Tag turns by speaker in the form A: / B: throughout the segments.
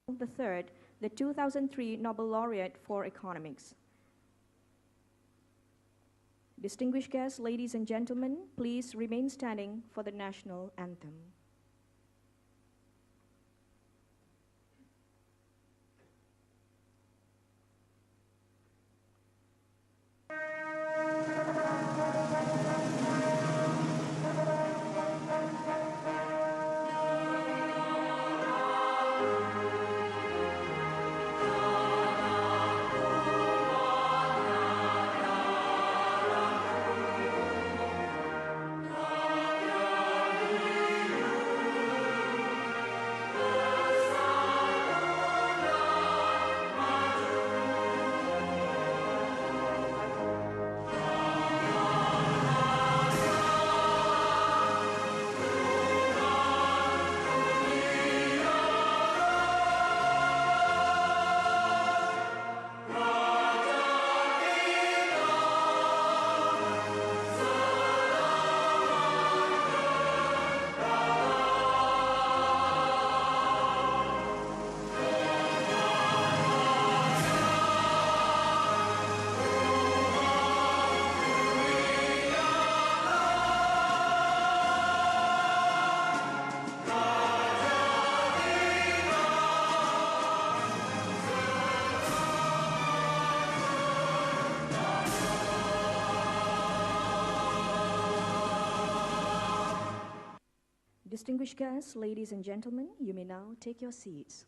A: III, the 2003 Nobel Laureate for Economics. Distinguished guests, ladies and gentlemen, please remain standing for the national anthem. Distinguished guests, ladies and gentlemen, you may now take your seats.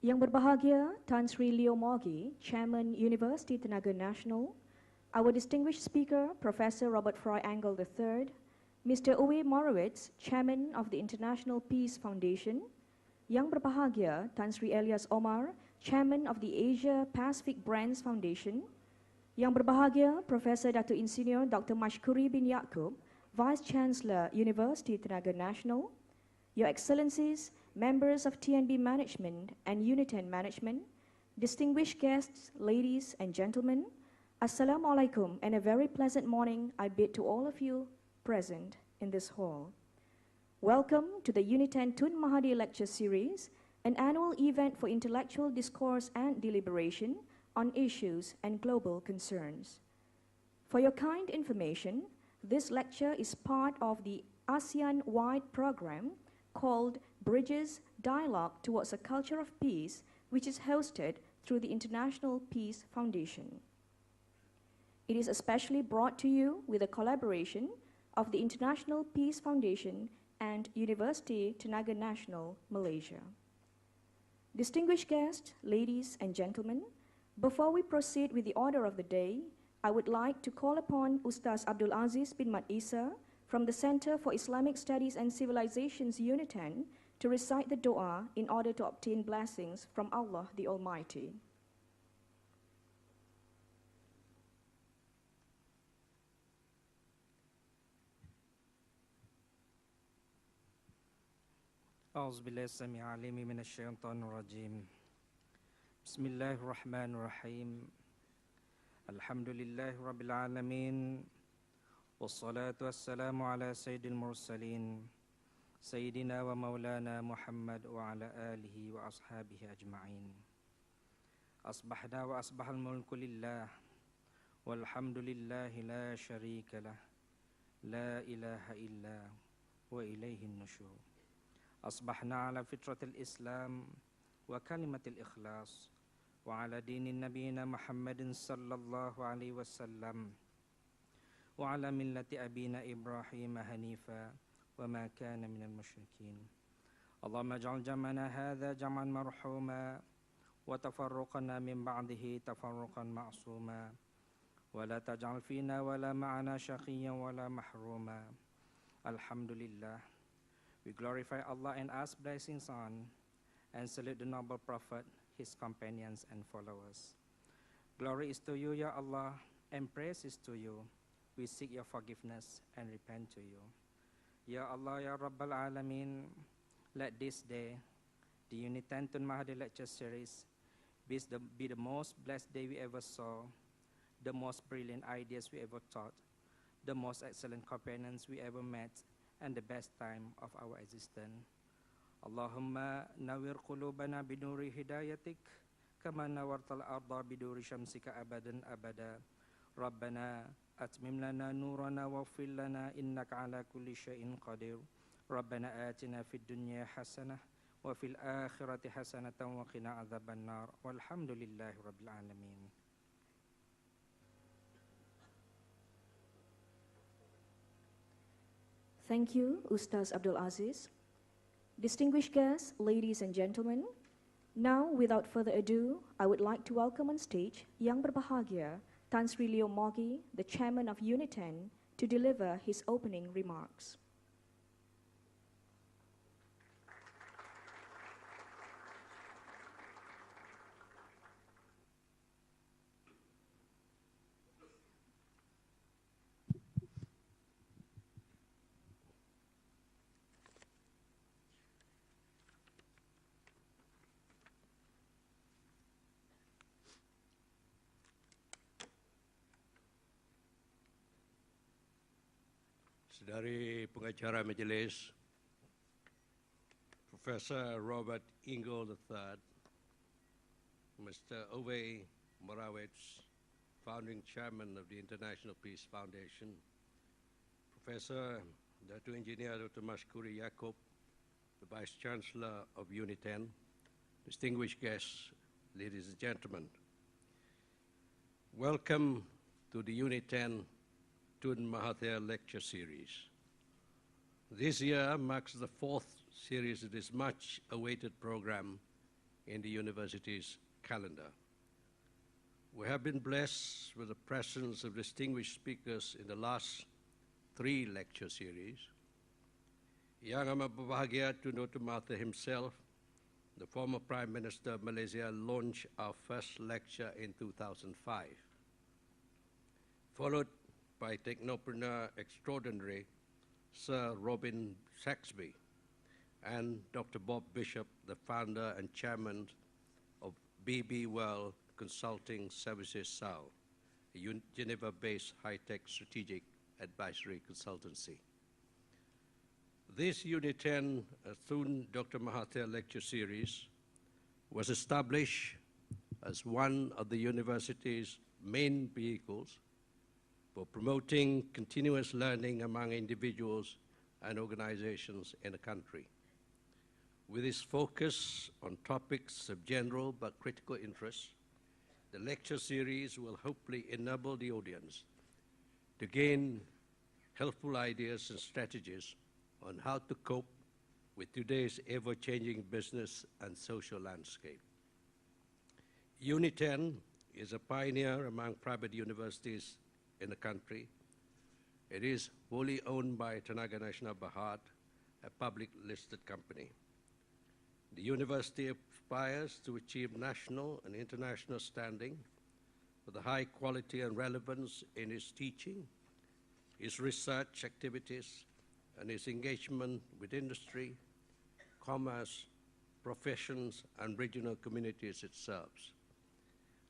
A: Yang berbahagia Tan Sri Leo Mogi, Chairman Universiti Tenaga Nasional, our distinguished speaker, Professor Robert Froy Engle III, Mr. Uwe Morawetz, Chairman of the International Peace Foundation, Yang berbahagia Tan Sri Elias Omar, Chairman of the Asia Pacific Brands Foundation, Yang berbahagia Professor Dato Insinyur Dr. Mashkuri bin Yaakob, Vice Chancellor, Universiti Tenaga Nasional, Your Excellencies, members of TNB Management and UNITEN Management, distinguished guests, ladies and gentlemen, Assalamu alaikum and a very pleasant morning I bid to all of you present in this hall. Welcome to the UNITEN Tun Mahathir Lecture Series, an annual event for intellectual discourse and deliberation on issues and global concerns. For your kind information, this lecture is part of the ASEAN-wide program called Bridges Dialogue Towards a Culture of Peace, which is hosted through the International Peace Foundation. It is especially brought to you with a collaboration of the International Peace Foundation and Universiti Tenaga Nasional, Malaysia. Distinguished guests, ladies and gentlemen, before we proceed with the order of the day, I would like to call upon Ustaz Abdul Aziz bin Mat Isa from the Center for Islamic Studies and Civilizations, UNITEN, to recite the dua in order to obtain blessings from Allah the Almighty.
B: أعوذ بالله السميع العليم من الشيطان الرجيم بسم الله الرحمن الرحيم الحمد لله رب العالمين والصلاة والسلام على سيد المرسلين سيدنا ومولانا محمد وعلى آله وأصحابه أجمعين أصبحنا وأصبح الملك لله والحمد لله لا شريك له لا إله إلا وإليه النشور أصبحنا على فطرة الإسلام وكلمة الإخلاص وعلى دين نبينا محمد صلى الله عليه وسلم وعلى ملة أبينا إبراهيم حنيفا وما كان من المشركين اللهم اجعل جمعنا هذا جمعا مرحوما وتفرقنا من بعده تفرقا معصوما ولا تجعل فينا ولا معنا شقيا ولا محروما الحمد لله We glorify Allah and ask blessings on and salute the noble Prophet, his companions and followers. Glory is to you, Ya Allah, and praise is to you. We seek your forgiveness and repent to you. Ya Allah, Ya Rabbal Alameen, let this day, the UNITEN Tun Mahathir Lecture Series, be the most blessed day we ever saw, the most brilliant ideas we ever taught, the most excellent companions we ever met, and the best time of our existence. Allahumma nawir qulubana binuri hidayatik, kama nawartal arda biduri shamsika abadan abada. Rabbana atmim lana nurana waghfir lana innaka ala kulli syai'in qadir. Rabbana atina fid dunya hasanah wa fil akhirati hasanatan wa qina adzaban nar. Walhamdulillahi rabbil alamin.
A: Thank you, Ustaz Abdul Aziz. Distinguished guests, ladies and gentlemen, now without further ado, I would like to welcome on stage Yang Berbahagia Tan Sri Leo Mogi, the chairman of UNITEN, to deliver his opening remarks.
C: Saudari pengacara majelis, Professor Robert Engle III, Mr. Uwe Morawetz, founding chairman of the International Peace Foundation, Professor Dr. Engineer Dr. Mashkuri Yaakob, the Vice Chancellor of UNITEN, distinguished guests, ladies and gentlemen. Welcome to the UNITEN Tun Mahathir Lecture Series. This year marks the fourth series of this much-awaited program in the university's calendar. We have been blessed with the presence of distinguished speakers in the last three lecture series. Yang Amat Berbahagia Tun Dr. Mahathir himself, the former Prime Minister of Malaysia, launched our first lecture in 2005, followed by technopreneur extraordinary Sir Robin Saxby and Dr. Bob Bishop, the founder and chairman of BB World Consulting Services SAL, a Geneva-based high-tech strategic advisory consultancy. This UNITEN Tun Dr. Mahathir Lecture Series was established as one of the university's main vehicles for promoting continuous learning among individuals and organizations in the country. With its focus on topics of general but critical interest, the lecture series will hopefully enable the audience to gain helpful ideas and strategies on how to cope with today's ever-changing business and social landscape. UNITEN is a pioneer among private universities in the country. It is wholly owned by Tenaga Nasional Berhad, a public listed company. The university aspires to achieve national and international standing for the high quality and relevance in its teaching, its research activities, and its engagement with industry, commerce, professions, and regional communities it serves.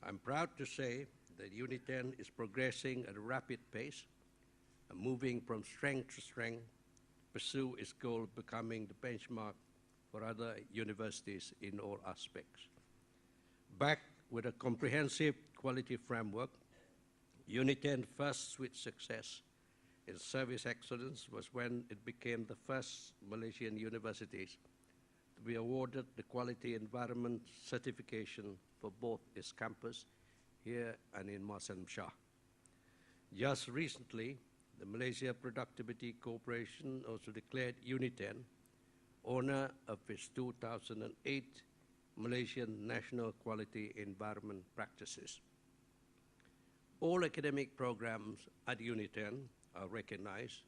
C: I'm proud to say that UNITEN is progressing at a rapid pace and moving from strength to strength to pursue its goal of becoming the benchmark for other universities in all aspects. Backed with a comprehensive quality framework, UNITEN's first sweet success in service excellence was when it became the first Malaysian universities to be awarded the Quality Environment certification for both its campus here and in Masan Shah. Just recently, the Malaysia Productivity Corporation also declared UNITEN owner of its 2008 Malaysian National Quality Environment Practices. All academic programs at UNITEN are recognized,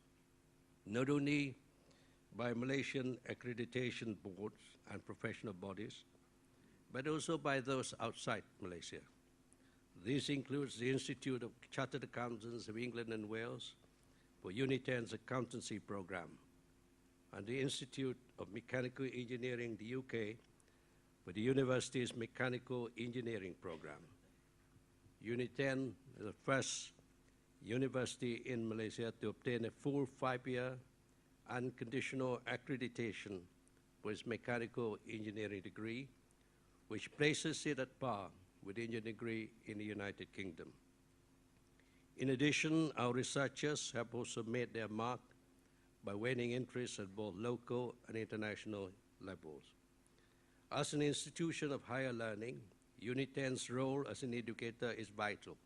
C: not only by Malaysian accreditation boards and professional bodies, but also by those outside Malaysia. This includes the Institute of Chartered Accountants of England and Wales for UNITEN's accountancy program, and the Institute of Mechanical Engineering, the UK, for the university's mechanical engineering program. UNITEN is the first university in Malaysia to obtain a full 5-year unconditional accreditation for its mechanical engineering degree, which places it at par with the engineering degree in the United Kingdom. In addition, our researchers have also made their mark by winning interest at both local and international levels. As an institution of higher learning, UNITEN's role as an educator is vital.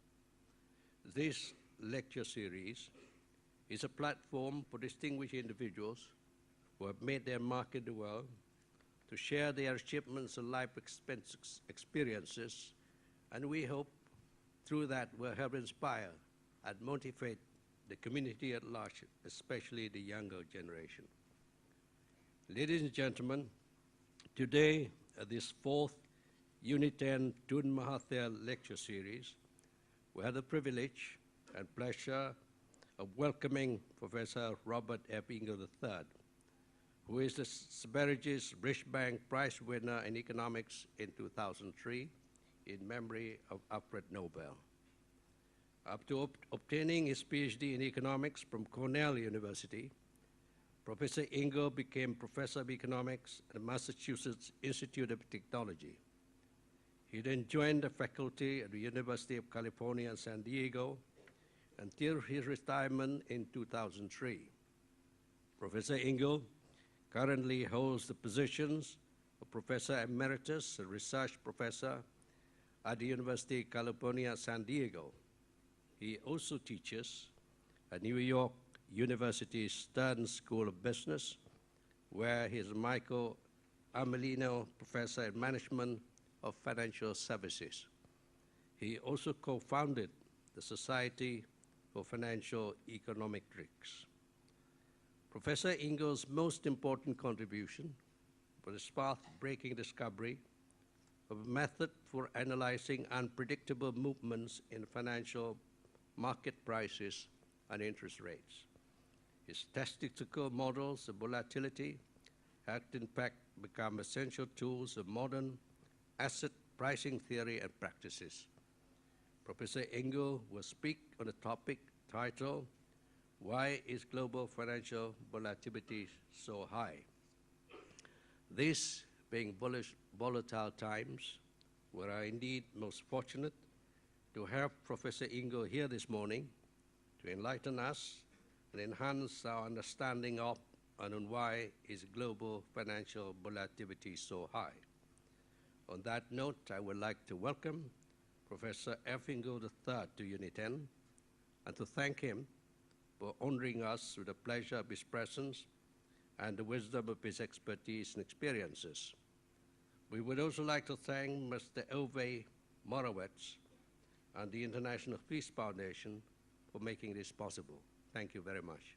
C: This lecture series is a platform for distinguished individuals who have made their mark in the world to share their achievements and life experiences, and we hope through that will help inspire and motivate the community at large, especially the younger generation. Ladies and gentlemen, today at this 4th UNITEN Tun Mahathir lecture series, we have the privilege and pleasure of welcoming Professor Robert F. Engle III, who is the Sberigis Bridgebank Prize winner in economics in 2003 in memory of Alfred Nobel. After obtaining his PhD in economics from Cornell University, Professor Engle became Professor of Economics at the Massachusetts Institute of Technology. He then joined the faculty at the University of California, San Diego, until his retirement in 2003. Professor Engle currently holds the positions of Professor Emeritus and Research Professor at the University of California, San Diego. He also teaches at New York University's Stern School of Business, where he is Michael Amelino Professor in Management of Financial Services. He also co-founded the Society for Financial Econometrics. Professor Engle's most important contribution was his path-breaking discovery of a method for analyzing unpredictable movements in financial market prices and interest rates. His statistical models of volatility have in fact become essential tools of modern asset pricing theory and practices. Professor Engle will speak on a topic titled, "Why is global financial volatility so high?" This being volatile times, we are indeed most fortunate to have Professor Engle here this morning to enlighten us and enhance our understanding of and on why is global financial volatility so high. On that note, I would like to welcome Professor F. Engle III to UNITEN and to thank him for honoring us with the pleasure of his presence and the wisdom of his expertise and experiences. We would also like to thank Mr. Uwe Morawetz and the International Peace Foundation for making this possible. Thank you very much.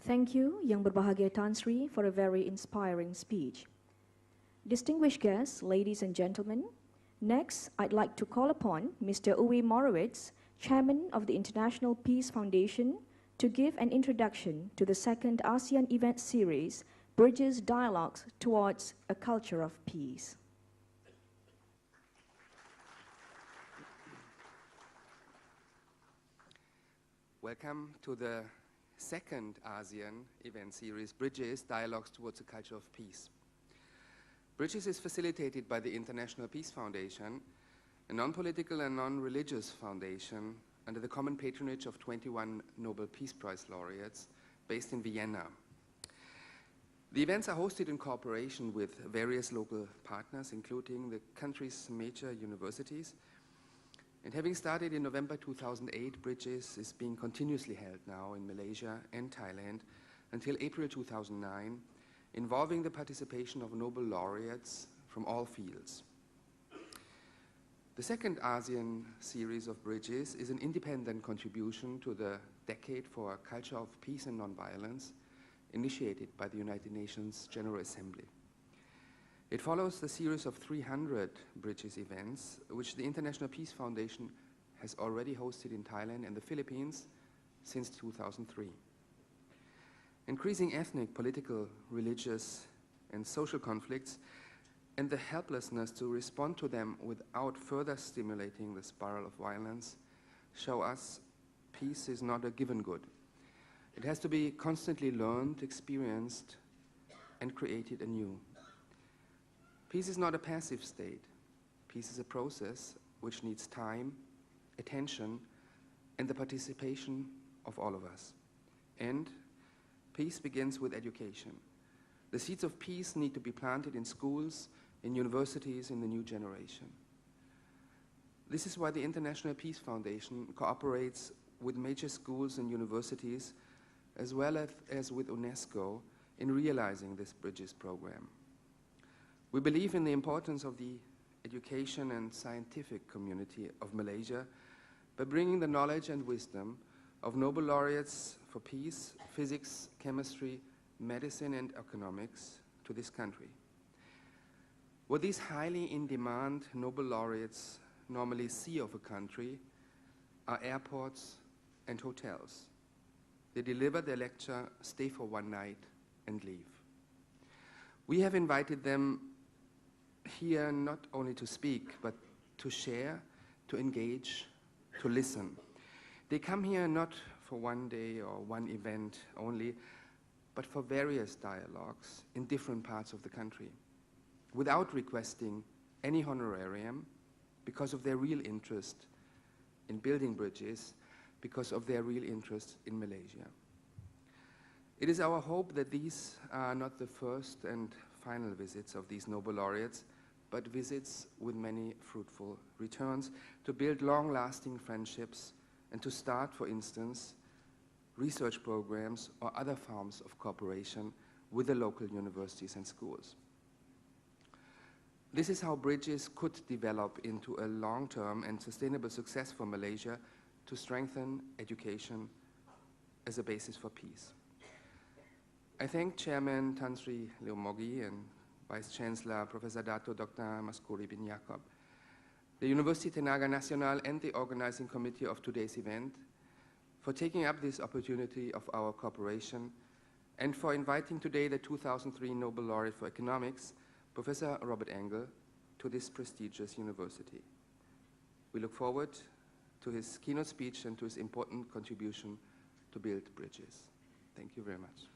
A: Thank you, Yang Berbahagia Tan Sri, for a very inspiring speech. Distinguished guests, ladies and gentlemen, next I'd like to call upon Mr. Uwe Morawetz, Chairman of the International Peace Foundation, to give an introduction to the second ASEAN event series, Bridges Dialogues Towards a Culture of Peace.
D: Welcome to the second ASEAN event series, Bridges Dialogues Towards a Culture of Peace. Bridges is facilitated by the International Peace Foundation, a non-political and non-religious foundation under the common patronage of 21 Nobel Peace Prize laureates based in Vienna. The events are hosted in cooperation with various local partners, including the country's major universities. And having started in November 2008, Bridges is being continuously held now in Malaysia and Thailand until April 2009 involving the participation of Nobel laureates from all fields. The second ASEAN series of bridges is an independent contribution to the Decade for a Culture of Peace and Nonviolence, initiated by the United Nations General Assembly. It follows the series of 300 bridges events, which the International Peace Foundation has already hosted in Thailand and the Philippines since 2003. Increasing ethnic, political, religious, and social conflicts and the helplessness to respond to them without further stimulating the spiral of violence show us peace is not a given good. It has to be constantly learned, experienced, and created anew. Peace is not a passive state. Peace is a process which needs time, attention, and the participation of all of us. And peace begins with education. The seeds of peace need to be planted in schools, in universities, in the new generation. This is why the International Peace Foundation cooperates with major schools and universities, as well as with UNESCO, in realizing this Bridges program. We believe in the importance of the education and scientific community of Malaysia by bringing the knowledge and wisdom of Nobel laureates for peace, physics, chemistry, medicine, and economics to this country. What these highly in-demand Nobel laureates normally see of a country are airports and hotels. They deliver their lecture, stay for one night, and leave. We have invited them here not only to speak, but to share, to engage, to listen. They come here not for one day or one event only, but for various dialogues in different parts of the country, without requesting any honorarium, because of their real interest in building bridges, because of their real interest in Malaysia. It is our hope that these are not the first and final visits of these Nobel laureates, but visits with many fruitful returns to build long-lasting friendships and to start, for instance, research programs or other forms of cooperation with the local universities and schools. This is how bridges could develop into a long-term and sustainable success for Malaysia to strengthen education as a basis for peace. I thank Chairman Tan Sri Leomogi and Vice Chancellor Professor Dato Dr. Maskuri bin Yaakob, the Universiti Tenaga Nasional, and the organizing committee of today's event for taking up this opportunity of our cooperation and for inviting today the 2003 Nobel Laureate for Economics, Professor Robert Engle, to this prestigious university. We look forward to his keynote speech and to his important contribution to build bridges. Thank you very much.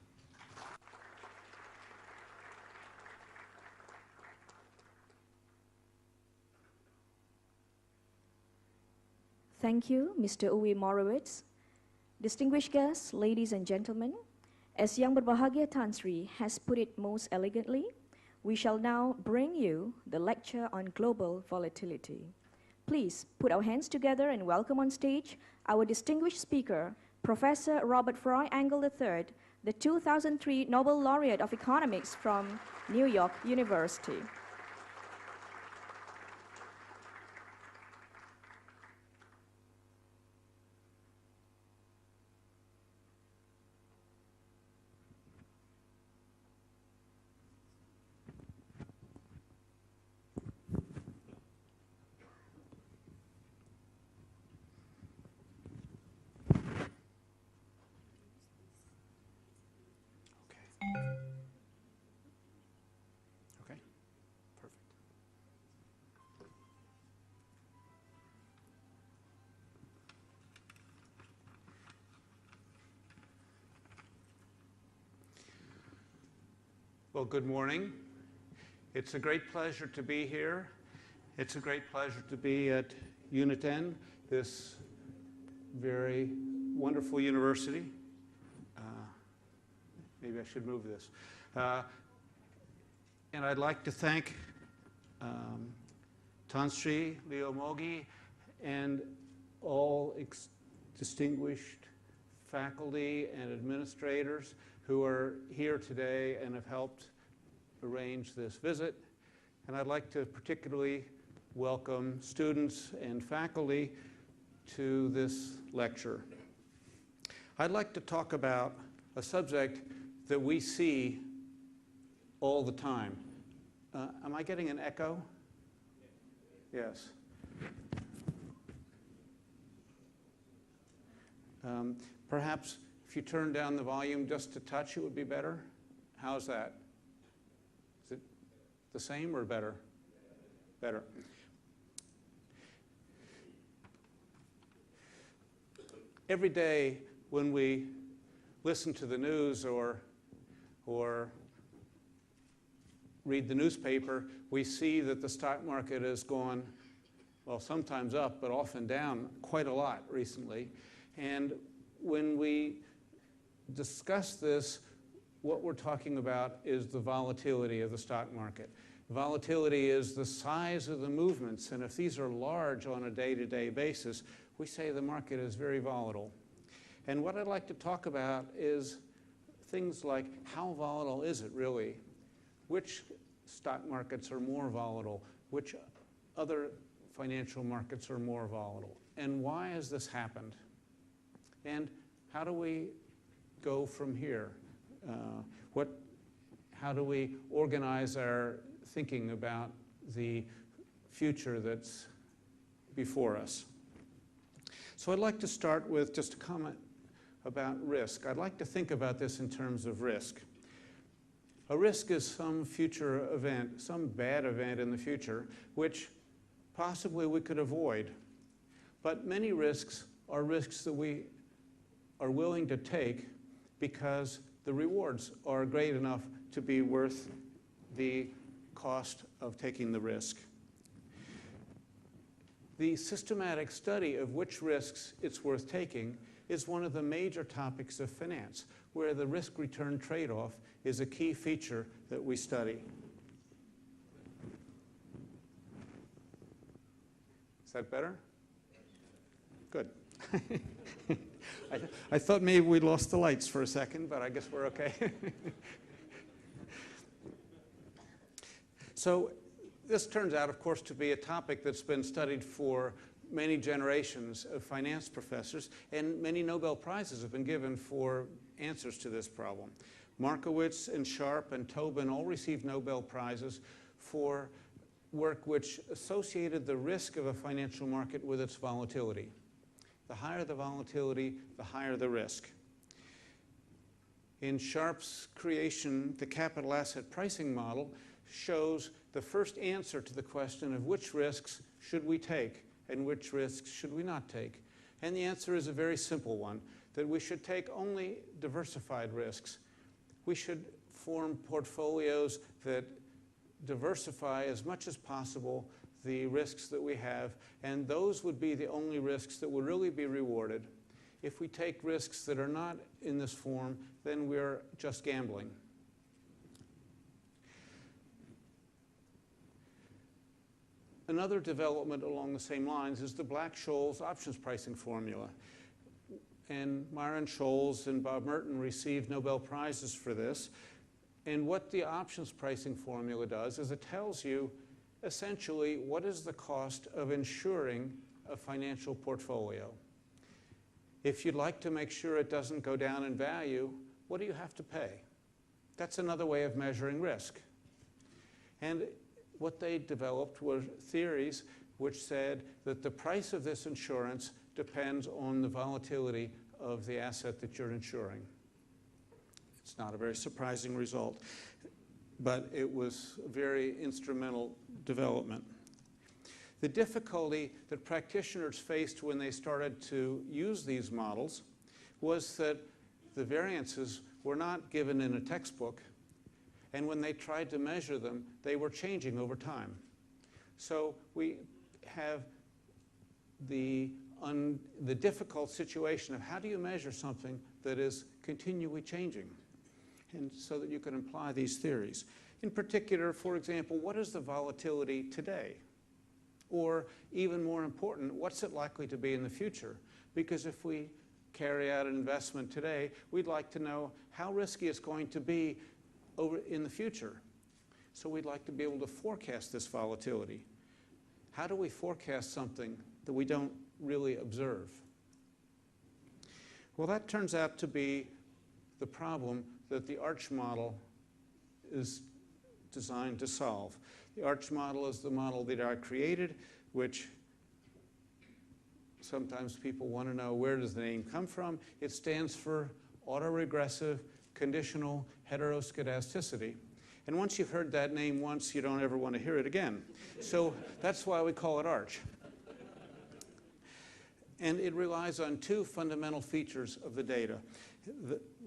A: Thank you, Mr. Uwe Morawetz. Distinguished guests, ladies and gentlemen, as Yang Berbahagia Tan Sri has put it most elegantly, we shall now bring you the lecture on global volatility. Please put our hands together and welcome on stage our distinguished speaker, Professor Robert Froy Engle III, the 2003 Nobel Laureate of Economics from New York University.
E: Well, good morning. It's a great pleasure to be here. It's a great pleasure to be at UNITEN, this very wonderful university. Maybe I should move this. And I'd like to thank Tan Sri Leomogi and all distinguished faculty and administrators who are here today and have helped arrange this visit. And I'd like to particularly welcome students and faculty to this lecture. I'd like to talk about a subject that we see all the time. Am I getting an echo? Yes. Perhaps if you turn down the volume just a touch, it would be better. How's that? Is it the same or better? Better. Every day when we listen to the news or read the newspaper, we see that the stock market has gone, well, sometimes up, but often down quite a lot recently. And when we discuss this, what we're talking about is the volatility of the stock market. Volatility is the size of the movements, and if these are large on a day-to-day basis, we say the market is very volatile. And what I'd like to talk about is things like, how volatile is it really? Which stock markets are more volatile? Which other financial markets are more volatile? And why has this happened? And how do we go from here? How do we organize our thinking about the future that's before us? So I'd like to start with just a comment about risk. I'd like to think about this in terms of risk. A risk is some future event, some bad event in the future, which possibly we could avoid. But many risks are risks that we are willing to take because the rewards are great enough to be worth the cost of taking the risk. The systematic study of which risks it's worth taking is one of the major topics of finance, where the risk-return trade-off is a key feature that we study. Is that better? Good. I thought maybe we lost the lights for a second, but I guess we're okay. So this turns out, of course, to be a topic that's been studied for many generations of finance professors, and many Nobel Prizes have been given for answers to this problem. Markowitz and Sharpe and Tobin all received Nobel Prizes for work which associated the risk of a financial market with its volatility. The higher the volatility, the higher the risk. In Sharpe's creation, the capital asset pricing model shows the first answer to the question of which risks should we take and which risks should we not take. And the answer is a very simple one, that we should take only diversified risks. We should form portfolios that diversify as much as possible the risks that we have, and those would be the only risks that will really be rewarded. If we take risks that are not in this form, then we're just gambling. Another development along the same lines is the Black-Scholes options pricing formula. And Myron Scholes and Bob Merton received Nobel Prizes for this. And what the options pricing formula does is it tells you essentially what is the cost of insuring a financial portfolio. If you'd like to make sure it doesn't go down in value, what do you have to pay? That's another way of measuring risk. And what they developed were theories which said that the price of this insurance depends on the volatility of the asset that you're insuring. It's not a very surprising result, but it was a very instrumental development. The difficulty that practitioners faced when they started to use these models was that the variances were not given in a textbook, and when they tried to measure them, they were changing over time. So we have the difficult situation of how do you measure something that is continually changing, and so that you can apply these theories. In particular, for example, what is the volatility today? Or even more important, what's it likely to be in the future? Because if we carry out an investment today, we'd like to know how risky it's going to be over in the future. So we'd like to be able to forecast this volatility. How do we forecast something that we don't really observe? Well, that turns out to be the problem that the ARCH model is designed to solve. The ARCH model is the model that I created, which sometimes people want to know, where does the name come from? It stands for autoregressive conditional heteroscedasticity. And once you've heard that name once, you don't ever want to hear it again. So that's why we call it ARCH. And it relies on two fundamental features of the data.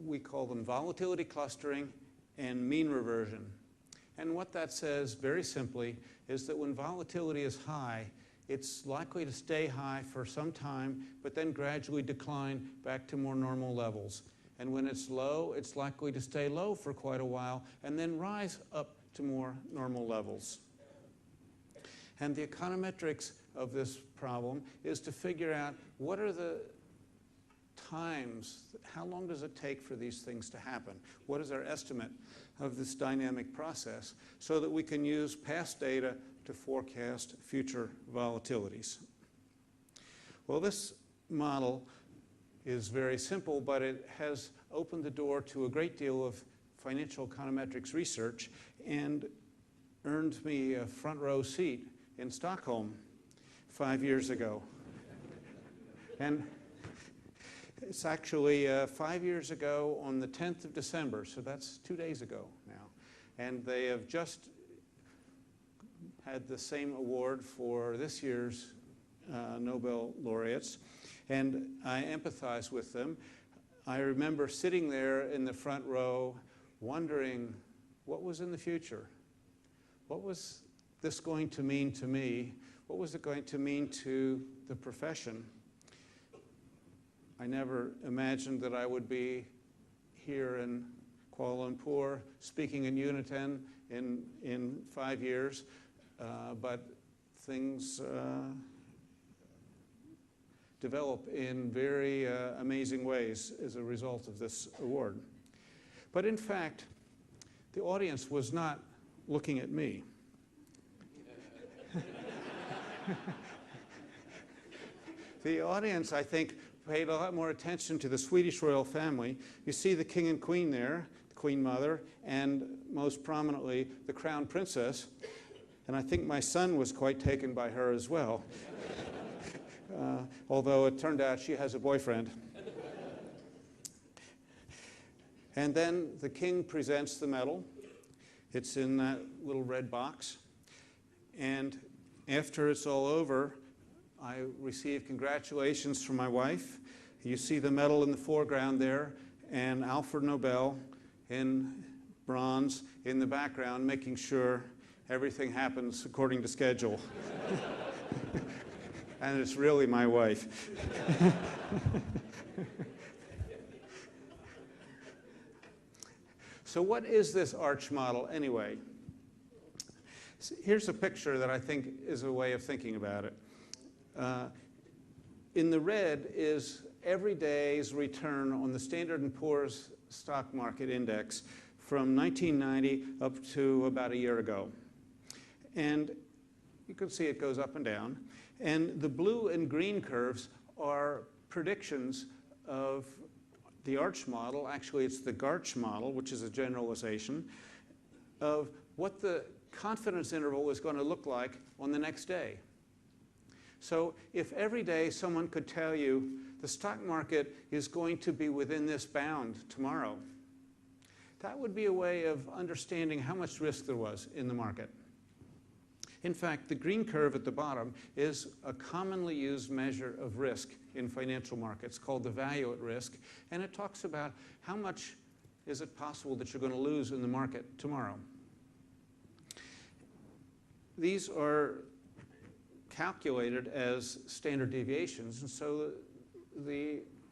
E: We call them volatility clustering and mean reversion. And what that says, very simply, is that when volatility is high, it's likely to stay high for some time, but then gradually decline back to more normal levels. And when it's low, it's likely to stay low for quite a while and then rise up to more normal levels. And the econometrics of this problem is to figure out what are the times, how long does it take for these things to happen? What is our estimate of this dynamic process so that we can use past data to forecast future volatilities? Well, this model is very simple, but it has opened the door to a great deal of financial econometrics research and earned me a front row seat in Stockholm 5 years ago. And it's actually 5 years ago on the 10th of December, so that's 2 days ago now. And they have just had the same award for this year's Nobel Laureates, and I empathize with them. I remember sitting there in the front row wondering what was in the future. What was this going to mean to me? What was it going to mean to the profession? I never imagined that I would be here in Kuala Lumpur speaking in UNITEN in 5 years, but things develop in very amazing ways as a result of this award. But in fact, the audience was not looking at me. The audience, I think, paid a lot more attention to the Swedish royal family. You see the king and queen there, the queen mother, and most prominently, the crown princess. And I think my son was quite taken by her as well, although it turned out she has a boyfriend. And then the king presents the medal. It's in that little red box. And after it's all over, I receive congratulations from my wife. You see the medal in the foreground there, and Alfred Nobel in bronze in the background, making sure everything happens according to schedule. And it's really my wife. So what is this ARCH model anyway? Here's a picture that I think is a way of thinking about it. In the red is every day's return on the Standard & Poor's stock market index from 1990 up to about a year ago. And you can see it goes up and down. And the blue and green curves are predictions of the ARCH model. Actually, it's the GARCH model, which is a generalization, of what the confidence interval is going to look like on the next day. So if every day someone could tell you the stock market is going to be within this bound tomorrow, that would be a way of understanding how much risk there was in the market. In fact, the green curve at the bottom is a commonly used measure of risk in financial markets called the value at risk, and it talks about how much is it possible that you're going to lose in the market tomorrow. These are calculated as standard deviations, and so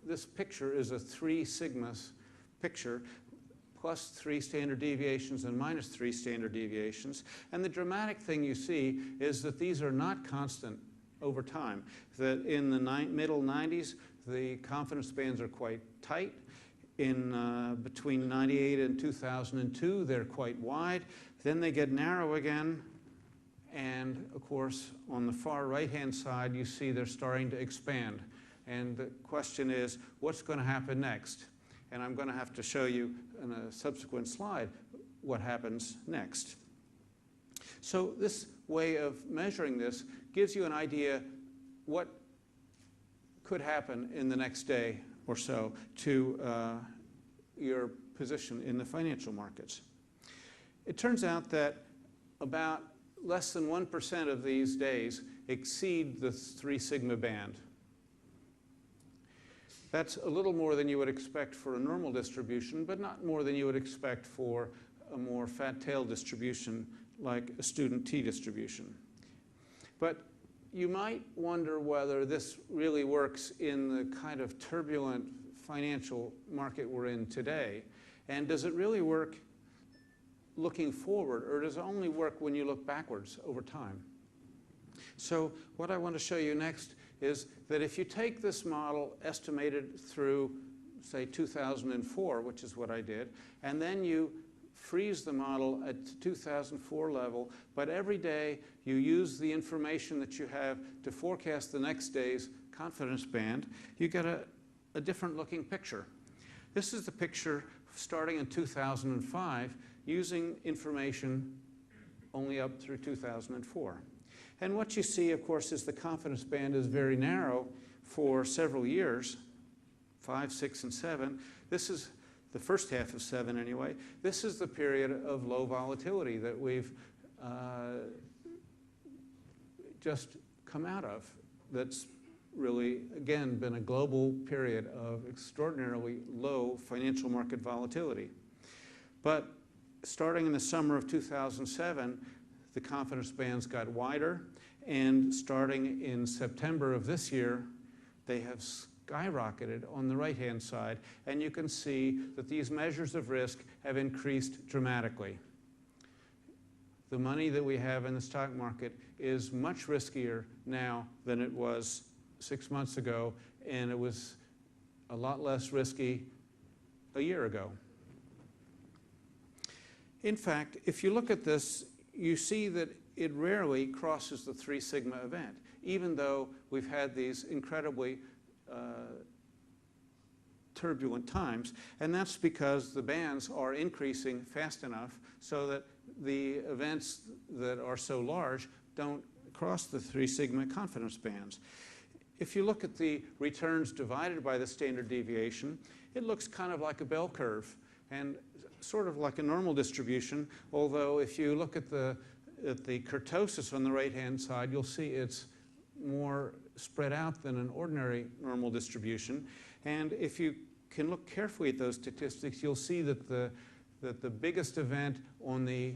E: this picture is a 3 sigmas picture, plus 3 standard deviations and minus 3 standard deviations. And the dramatic thing you see is that these are not constant over time. That in the middle 90s, the confidence bands are quite tight. In between 98 and 2002, they're quite wide. Then they get narrow again. And of course, on the far right-hand side, you see they're starting to expand. And the question is, what's going to happen next? And I'm going to have to show you in a subsequent slide what happens next. So this way of measuring this gives you an idea what could happen in the next day or so to your position in the financial markets. It turns out that about less than 1% of these days exceed the 3 sigma band. That's a little more than you would expect for a normal distribution, but not more than you would expect for a more fat-tailed distribution like a student T distribution. But you might wonder whether this really works in the kind of turbulent financial market we're in today. And does it really work looking forward, or does it only work when you look backwards over time? So what I want to show you next is that if you take this model estimated through, say, 2004, which is what I did, and then you freeze the model at 2004 level, but every day you use the information that you have to forecast the next day's confidence band, you get a different looking picture. This is the picture starting in 2005 using information only up through 2004. And what you see, of course, is the confidence band is very narrow for several years, 5, 6, and 7. This is the first half of 7 anyway. This is the period of low volatility that we've just come out of. That's really, again, been a global period of extraordinarily low financial market volatility. But starting in the summer of 2007, the confidence bands got wider, and starting in September of this year, they have skyrocketed on the right-hand side, and you can see that these measures of risk have increased dramatically. The money that we have in the stock market is much riskier now than it was 6 months ago, and it was a lot less risky a year ago. In fact, if you look at this, you see that it rarely crosses the 3 sigma event, even though we've had these incredibly turbulent times. And that's because the bands are increasing fast enough so that the events that are so large don't cross the 3 sigma confidence bands. If you look at the returns divided by the standard deviation, it looks kind of like a bell curve and sort of like a normal distribution, although if you look at the kurtosis on the right-hand side, you'll see it's more spread out than an ordinary normal distribution. And if you can look carefully at those statistics, you'll see that the biggest event on the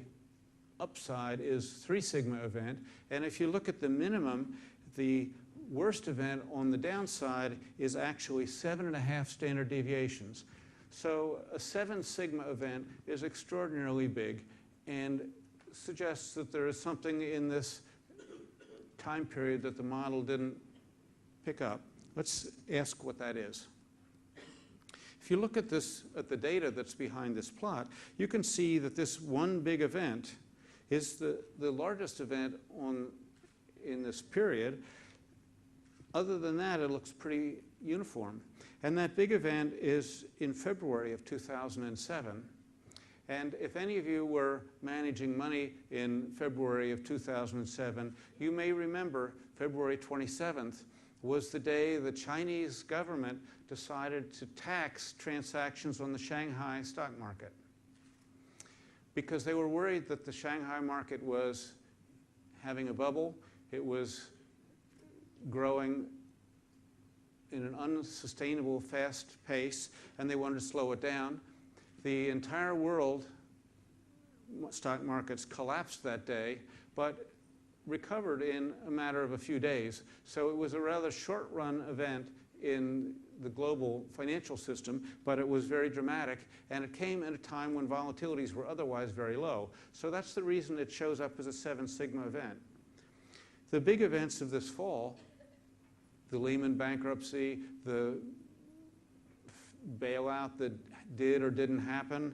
E: upside is 3 sigma event. And if you look at the minimum, the worst event on the downside is actually 7.5 standard deviations. So a 7 sigma event is extraordinarily big and suggests that there is something in this time period that the model didn't pick up. Let's ask what that is. If you look at this, at the data that's behind this plot, you can see that this one big event is the largest event in this period. Other than that, it looks pretty uniform. And that big event is in February of 2007. And if any of you were managing money in February of 2007, you may remember February 27th was the day the Chinese government decided to tax transactions on the Shanghai stock market, because they were worried that the Shanghai market was having a bubble. It was growing in an unsustainable fast pace, and they wanted to slow it down. The entire world stock markets collapsed that day, but recovered in a matter of a few days. So it was a rather short-run event in the global financial system, but it was very dramatic, and it came at a time when volatilities were otherwise very low. So that's the reason it shows up as a 7 sigma event. The big events of this fall, the Lehman bankruptcy, the bailout that did or didn't happen,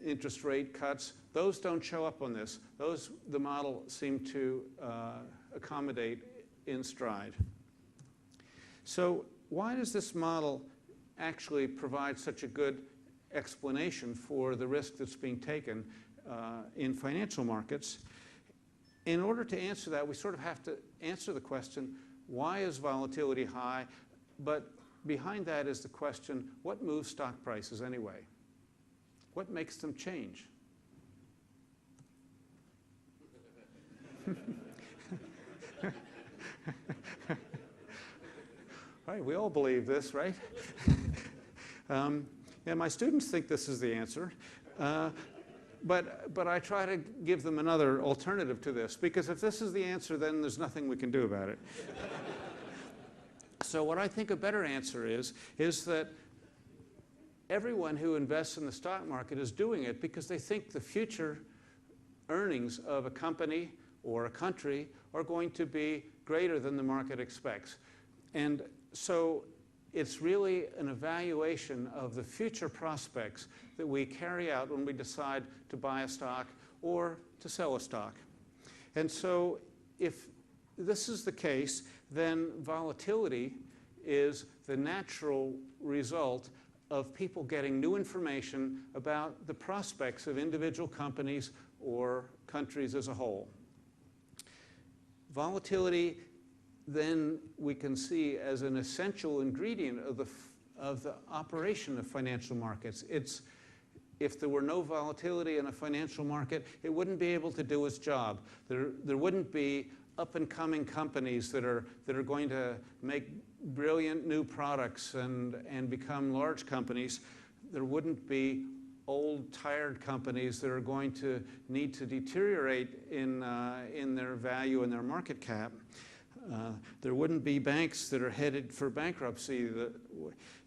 E: interest rate cuts, those don't show up on this. Those, the model seemed to accommodate in stride. So why does this model actually provide such a good explanation for the risk that's being taken in financial markets? In order to answer that, we sort of have to answer the question, why is volatility high? But behind that is the question, what moves stock prices anyway? What makes them change? Right, we all believe this, right? Yeah, my students think this is the answer. But I try to give them another alternative to this, because if this is the answer, then there's nothing we can do about it. So what I think a better answer is that everyone who invests in the stock market is doing it because they think the future earnings of a company or a country are going to be greater than the market expects. And so it's really an evaluation of the future prospects that we carry out when we decide to buy a stock or to sell a stock. And so if this is the case, then volatility is the natural result of people getting new information about the prospects of individual companies or countries as a whole. Volatility, then we can see as an essential ingredient of the operation of financial markets. If there were no volatility in a financial market, it wouldn't be able to do its job. There wouldn't be up-and-coming companies that are going to make brilliant new products and become large companies. There wouldn't be old, tired companies that are going to need to deteriorate in their value and their market cap. There wouldn't be banks that are headed for bankruptcy.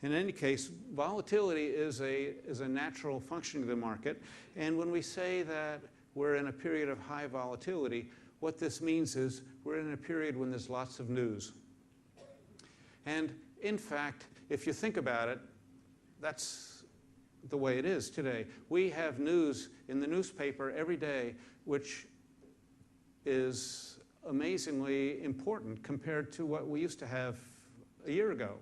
E: In any case, volatility is a natural function of the market. And when we say that we're in a period of high volatility, what this means is we're in a period when there's lots of news. And in fact, if you think about it, that's the way it is today. We have news in the newspaper every day, which is amazingly important compared to what we used to have a year ago.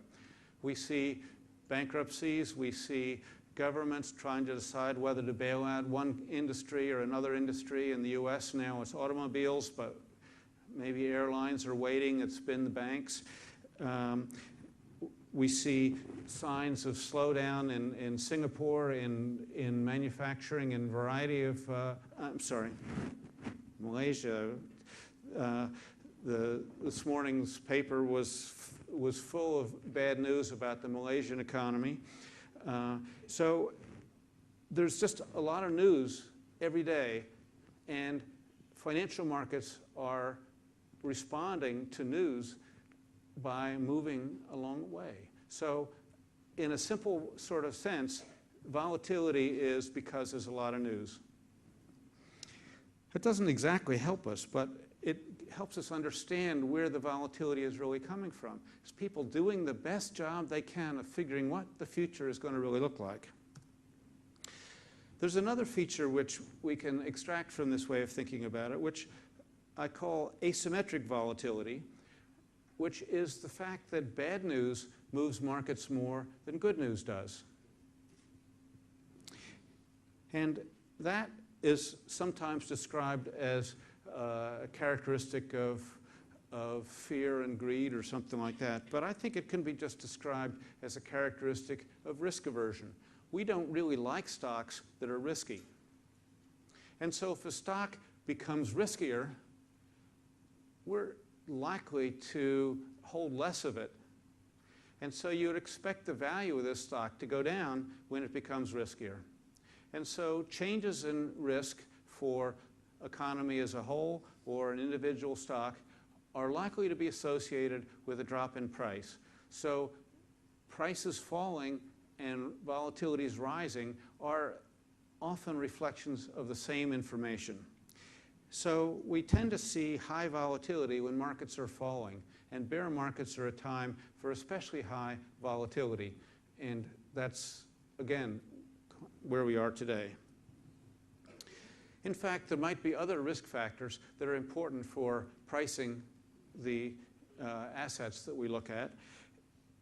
E: We see bankruptcies, we see governments trying to decide whether to bail out one industry or another industry. In the US now it's automobiles, but maybe airlines are waiting. It's been the banks. We see signs of slowdown in Singapore, in manufacturing, in a variety of, Malaysia. This morning's paper was full of bad news about the Malaysian economy. So there's just a lot of news every day, and financial markets are responding to news by moving along the way. So in a simple sort of sense, volatility is because there's a lot of news. It doesn't exactly help us, but it helps us understand where the volatility is really coming from. It's people doing the best job they can of figuring what the future is going to really look like. There's another feature which we can extract from this way of thinking about it, which I call asymmetric volatility, which is the fact that bad news moves markets more than good news does. And that is sometimes described as a characteristic of fear and greed or something like that. But I think it can be just described as a characteristic of risk aversion. We don't really like stocks that are risky. And so if a stock becomes riskier, we're likely to hold less of it. And so you would expect the value of this stock to go down when it becomes riskier. And so changes in risk for economy as a whole or an individual stock are likely to be associated with a drop in price. So prices falling and volatilities rising are often reflections of the same information. So we tend to see high volatility when markets are falling, and bear markets are a time for especially high volatility. And that's, again, where we are today. In fact, there might be other risk factors that are important for pricing the assets that we look at.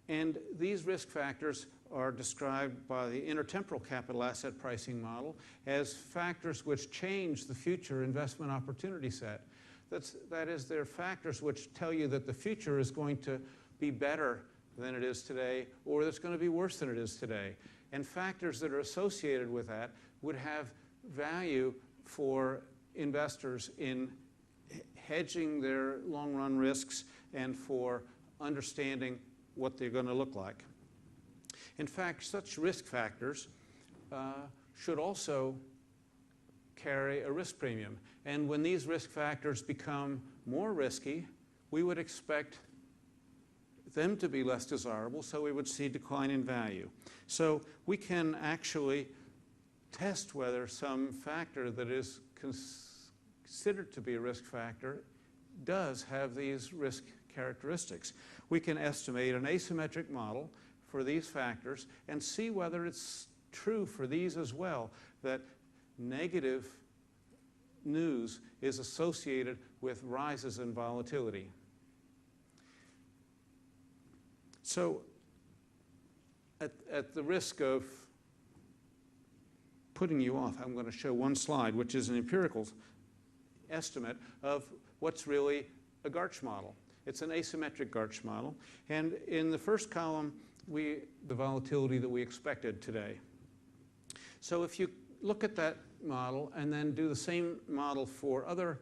E: And these risk factors are described by the intertemporal capital asset pricing model as factors which change the future investment opportunity set. That is, they're factors which tell you that the future is going to be better than it is today, or that it's going to be worse than it is today. And factors that are associated with that would have value for investors in hedging their long-run risks and for understanding what they're going to look like. In fact, such risk factors should also carry a risk premium. And when these risk factors become more risky, we would expect them to be less desirable, so we would see decline in value. So we can actually test whether some factor that is considered to be a risk factor does have these risk characteristics. We can estimate an asymmetric model for these factors and see whether it's true for these as well, that negative news is associated with rises in volatility. So at the risk of putting you off, I'm going to show one slide, which is an empirical estimate of what's really a GARCH model. It's an asymmetric GARCH model. And in the first column, the volatility that we expected today. So if you look at that model and then do the same model for other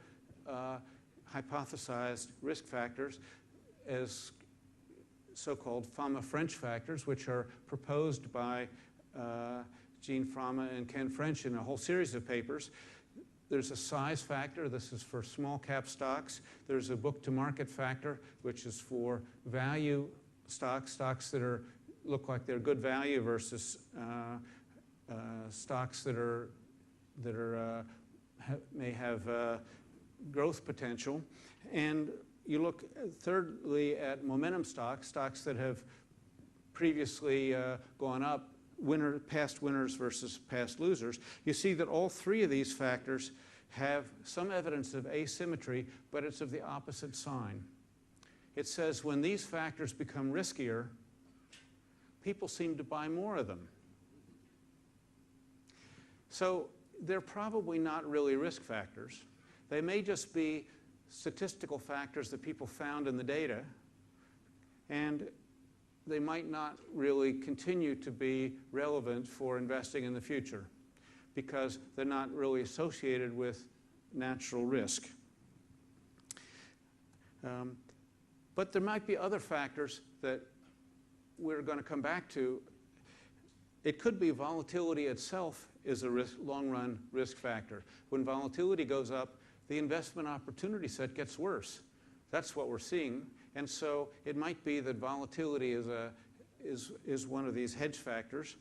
E: hypothesized risk factors as so-called Fama-French factors, which are proposed by Jean Frama and Ken French in a whole series of papers. There's a size factor. This is for small cap stocks. There's a book-to-market factor, which is for value stocks that look like they're good value versus stocks that may have growth potential. And you look thirdly at momentum stocks that have previously gone up, past winners versus past losers. You see that all three of these factors have some evidence of asymmetry, but it's of the opposite sign. It says when these factors become riskier, people seem to buy more of them. So they're probably not really risk factors. They may just be statistical factors that people found in the data, and they might not really continue to be relevant for investing in the future because they're not really associated with natural risk. But there might be other factors that we're going to come back to. It could be volatility itself is a long-run risk factor. When volatility goes up, the investment opportunity set gets worse. That's what we're seeing. And so it might be that volatility is one of these hedge factors.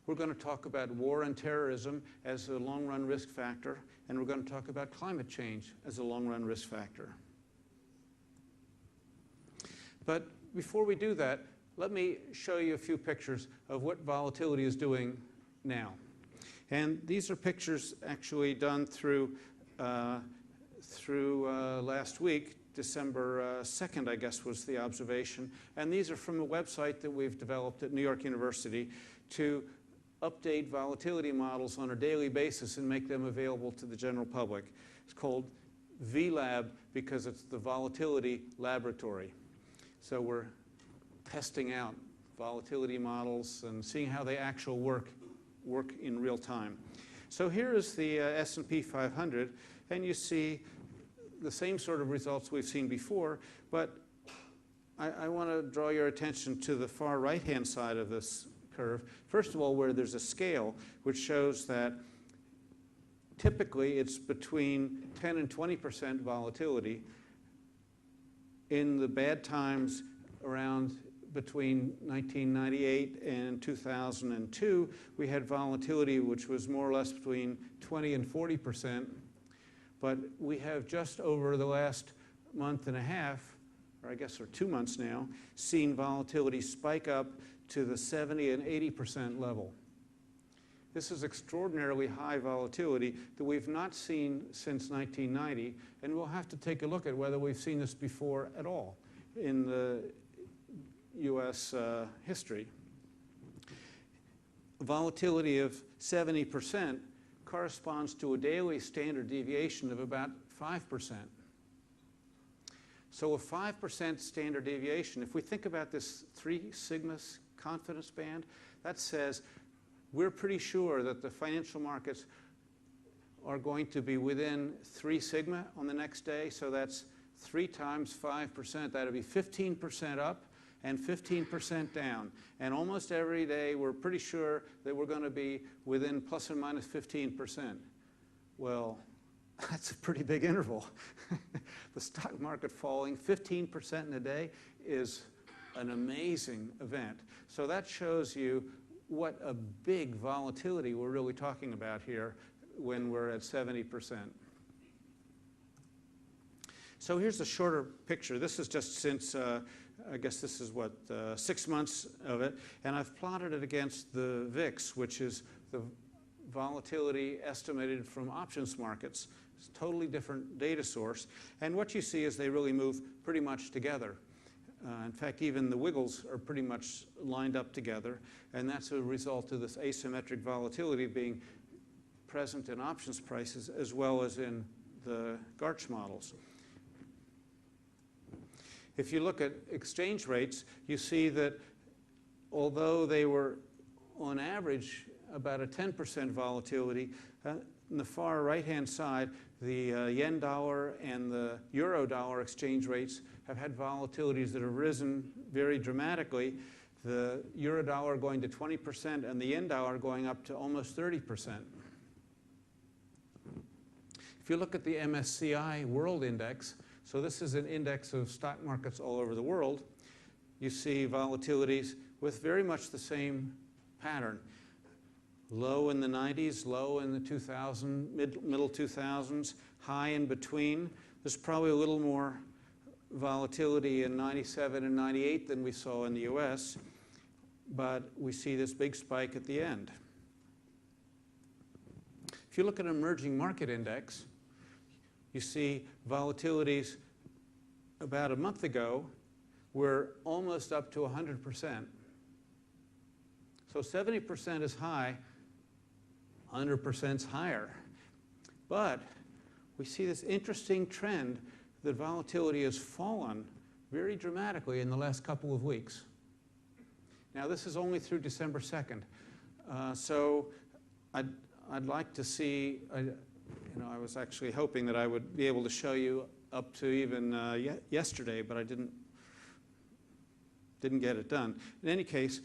E: We're going to talk about war and terrorism as a long-run risk factor, and we're going to talk about climate change as a long-run risk factor. But before we do that, let me show you a few pictures of what volatility is doing now. And these are pictures actually done through last week. December 2nd, I guess, was the observation. And these are from a website that we've developed at New York University to update volatility models on a daily basis and make them available to the general public. It's called VLab because it's the Volatility Laboratory. So we're testing out volatility models and seeing how they actually work in real time. So here is the S&P 500, and you see the same sort of results we've seen before, but I want to draw your attention to the far right-hand side of this curve. First of all, where there's a scale which shows that typically it's between 10 and 20% volatility. In the bad times around between 1998 and 2002, we had volatility which was more or less between 20 and 40%. But we have just over the last month and a half, or I guess or 2 months now, seen volatility spike up to the 70 and 80% level. This is extraordinarily high volatility that we've not seen since 1990, and we'll have to take a look at whether we've seen this before at all in the US history. Volatility of 70% corresponds to a daily standard deviation of about 5%. So a 5% standard deviation, if we think about this 3 sigma confidence band, that says we're pretty sure that the financial markets are going to be within 3 sigma on the next day. So that's 3 times 5%. That would be 15% up and 15% down. And almost every day we're pretty sure that we're going to be within plus or minus 15%. Well, that's a pretty big interval. The stock market falling 15% in a day is an amazing event. So that shows you what a big volatility we're really talking about here when we're at 70%. So here's a shorter picture. This is just since, I guess this is what, 6 months of it. And I've plotted it against the VIX, which is the volatility estimated from options markets. It's a totally different data source. And what you see is they really move pretty much together. In fact, even the wiggles are pretty much lined up together, and that's a result of this asymmetric volatility being present in options prices as well as in the GARCH models. If you look at exchange rates, you see that although they were on average about a 10% volatility, in the far right-hand side, the yen-dollar and the euro-dollar exchange rates have had volatilities that have risen very dramatically. The euro-dollar going to 20% and the yen-dollar going up to almost 30%. If you look at the MSCI World Index, so this is an index of stock markets all over the world, you see volatilities with very much the same pattern. Low in the 90s, low in the 2000s, middle 2000s, high in between. There's probably a little more volatility in 97 and 98 than we saw in the US, but we see this big spike at the end. If you look at an emerging market index, you see volatilities about a month ago were almost up to 100%. So 70% is high, 100% is higher. But we see this interesting trend that volatility has fallen very dramatically in the last couple of weeks. Now, this is only through December 2nd. So I'd like to see, I was actually hoping that I would be able to show you up to even yesterday, but I didn't get it done. In any case,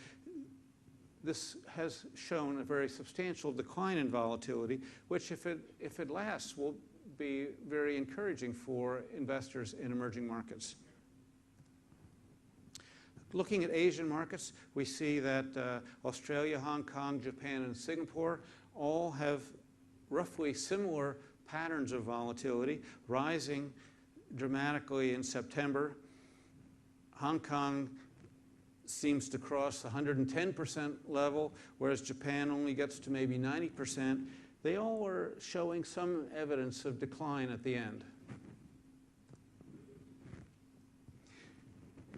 E: this has shown a very substantial decline in volatility, which if it lasts will be very encouraging for investors in emerging markets. Looking at Asian markets, we see that Australia, Hong Kong, Japan, and Singapore all have roughly similar patterns of volatility, rising dramatically in September. Hong Kong seems to cross the 110% level, whereas Japan only gets to maybe 90%. They all are showing some evidence of decline at the end.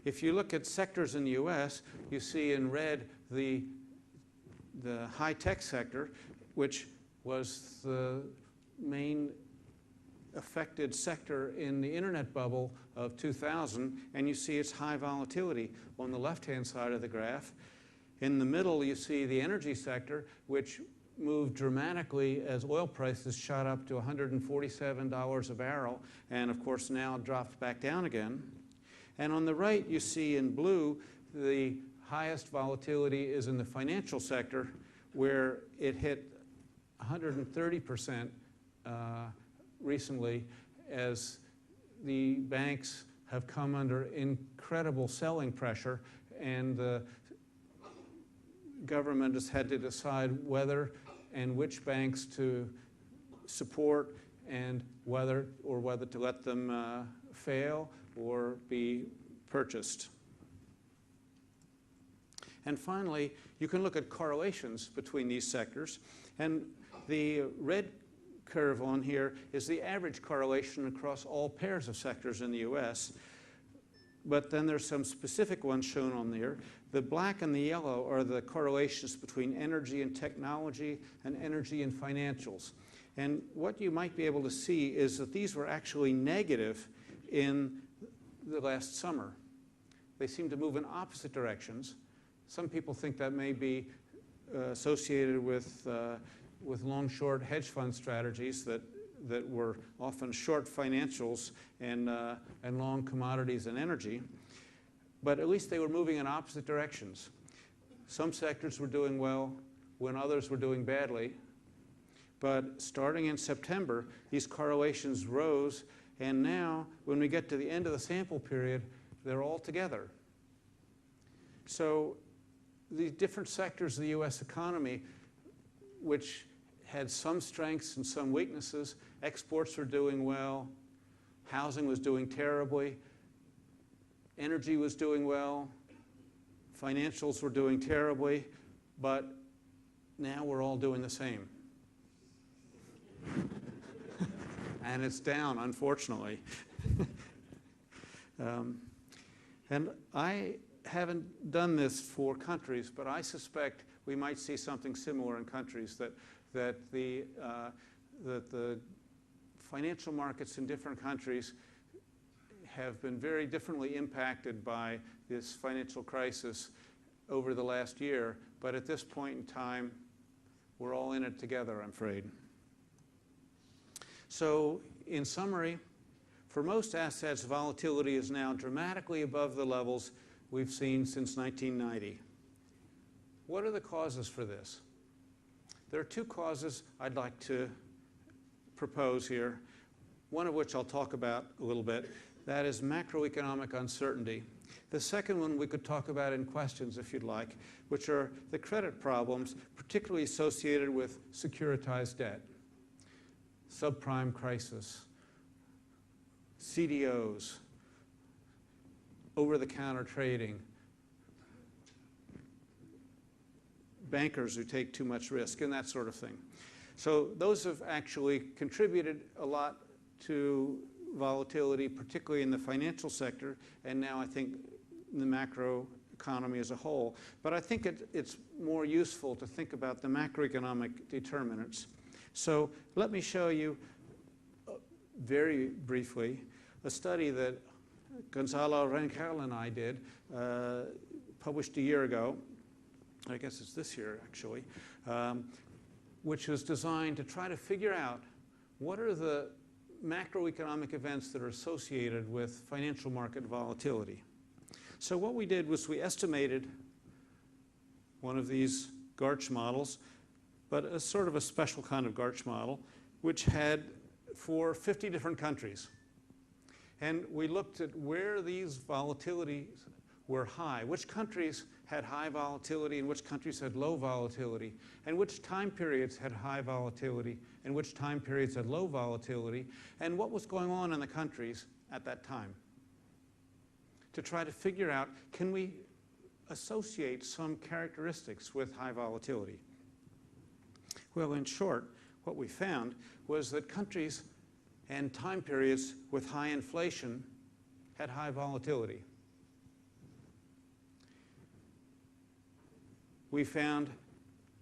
E: If you look at sectors in the US, you see in red the high-tech sector, which was the main affected sector in the internet bubble of 2000, and you see its high volatility on the left-hand side of the graph. In the middle, you see the energy sector, which moved dramatically as oil prices shot up to $147 a barrel, and of course now dropped back down again. And on the right, you see in blue, the highest volatility is in the financial sector, where it hit 130% recently, as the banks have come under incredible selling pressure, and the government has had to decide whether and which banks to support and whether to let them fail or be purchased. And finally, you can look at correlations between these sectors. And the red curve on here is the average correlation across all pairs of sectors in the US. But then there's some specific ones shown on there. The black and the yellow are the correlations between energy and technology and energy and financials. And what you might be able to see is that these were actually negative in the last summer. They seem to move in opposite directions. Some people think that may be associated with long-short hedge fund strategies that were often short financials and long commodities and energy. But at least they were moving in opposite directions. Some sectors were doing well when others were doing badly. But starting in September, these correlations rose, and now when we get to the end of the sample period, they're all together. So the different sectors of the US economy, which had some strengths and some weaknesses, exports were doing well, housing was doing terribly, energy was doing well, financials were doing terribly, but now we're all doing the same. And it's down, unfortunately. And I haven't done this for countries, but I suspect we might see something similar in countries, that the financial markets in different countries have been very differently impacted by this financial crisis over the last year, but at this point in time, we're all in it together, I'm afraid. So, in summary, for most assets, volatility is now dramatically above the levels we've seen since 1990. What are the causes for this? There are two causes I'd like to propose here, one of which I'll talk about a little bit. That is macroeconomic uncertainty. The second one we could talk about in questions, if you'd like, which are the credit problems, particularly associated with securitized debt, subprime crisis, CDOs, over-the-counter trading, bankers who take too much risk, and that sort of thing. So those have actually contributed a lot to volatility, particularly in the financial sector, and now I think in the macro economy as a whole. But I think it's more useful to think about the macroeconomic determinants. So let me show you very briefly a study that Gonzalo Rangel and I did, published a year ago. I guess it's this year, actually, which was designed to try to figure out what are the macroeconomic events that are associated with financial market volatility. So what we did was we estimated one of these GARCH models, but a sort of a special kind of GARCH model, which had for 50 different countries. And we looked at where these volatilities were high, which countries had high volatility and which countries had low volatility, and which time periods had high volatility and which time periods had low volatility, and what was going on in the countries at that time, to try to figure out, can we associate some characteristics with high volatility? Well, in short, what we found was that countries and time periods with high inflation had high volatility. We found,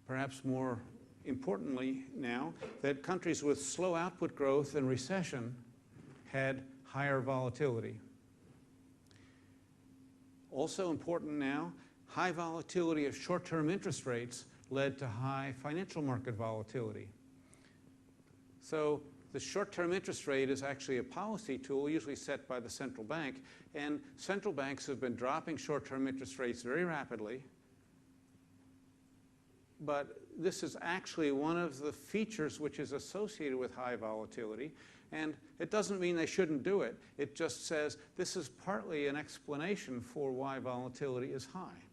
E: perhaps more importantly now, that countries with slow output growth and recession had higher volatility. Also important now, high volatility of short-term interest rates led to high financial market volatility. So the short-term interest rate is actually a policy tool usually set by the central bank, and central banks have been dropping short-term interest rates very rapidly. But this is actually one of the features which is associated with high volatility, and it doesn't mean they shouldn't do it. It just says this is partly an explanation for why volatility is high.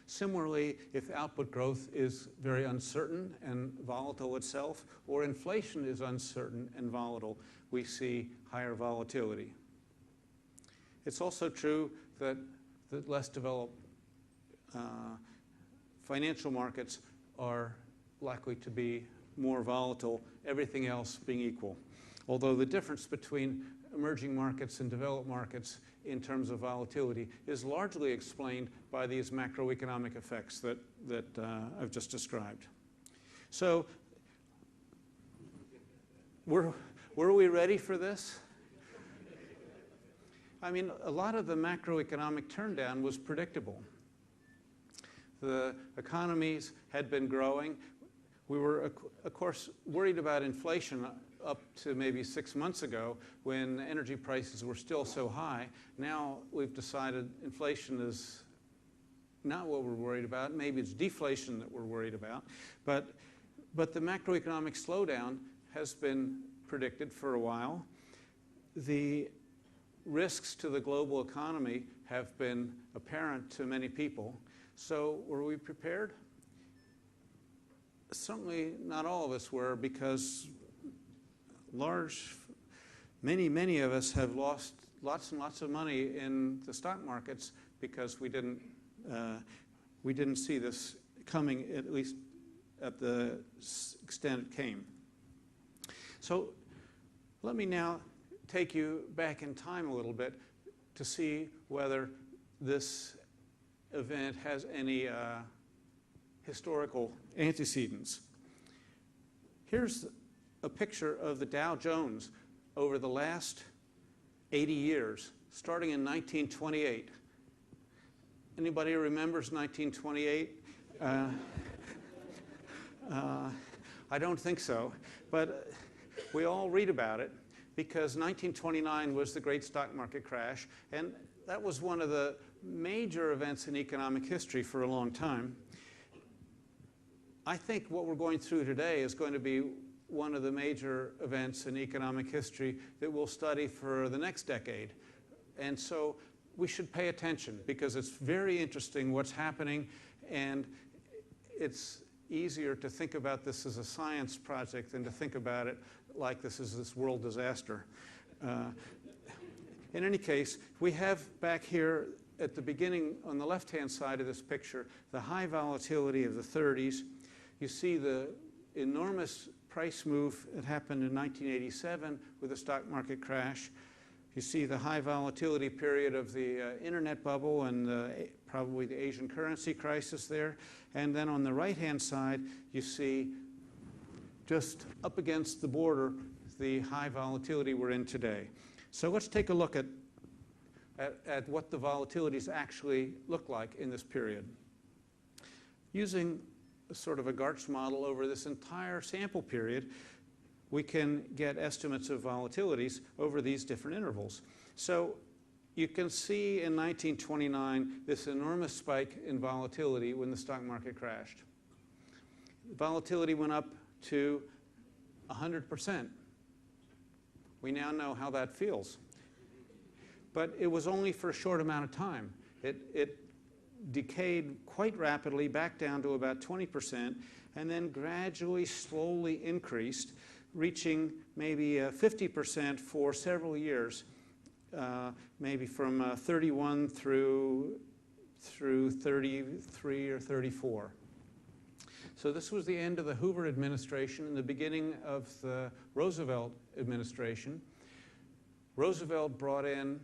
E: Similarly, if output growth is very uncertain and volatile itself, or inflation is uncertain and volatile, we see higher volatility. It's also true that the less developed financial markets are likely to be more volatile, everything else being equal. Although the difference between emerging markets and developed markets in terms of volatility is largely explained by these macroeconomic effects that I've just described. So, were we ready for this? I mean, a lot of the macroeconomic turndown was predictable. The economies had been growing. We were, of course, worried about inflation up to maybe 6 months ago when energy prices were still so high. Now we've decided inflation is not what we're worried about. Maybe it's deflation that we're worried about. But the macroeconomic slowdown has been predicted for a while. The risks to the global economy have been apparent to many people. So were we prepared? Certainly not all of us were, because many of us have lost lots and lots of money in the stock markets because we didn't see this coming, at least at the extent it came. So let me now take you back in time a little bit to see whether this event has any historical antecedents. Here's a picture of the Dow Jones over the last 80 years, starting in 1928. Anybody remembers 1928? I don't think so, but we all read about it because 1929 was the great stock market crash, and that was one of the major events in economic history for a long time. I think what we're going through today is going to be one of the major events in economic history that we'll study for the next decade. And so we should pay attention because it's very interesting what's happening, and it's easier to think about this as a science project than to think about it like this is this world disaster. In any case, we have back here at the beginning on the left-hand side of this picture the high volatility of the 30s. You see the enormous price move that happened in 1987 with the stock market crash. You see the high volatility period of the internet bubble and probably the Asian currency crisis there. And then on the right-hand side, you see just up against the border the high volatility we're in today. So let's take a look at what the volatilities actually look like in this period. Using sort of a GARCH model over this entire sample period, we can get estimates of volatilities over these different intervals. So you can see in 1929 this enormous spike in volatility when the stock market crashed. Volatility went up to 100%. We now know how that feels. But it was only for a short amount of time. It decayed quite rapidly back down to about 20%, and then gradually, slowly increased, reaching maybe 50% for several years, maybe from 31 through 33 or 34. So this was the end of the Hoover administration and the beginning of the Roosevelt administration. Roosevelt brought in,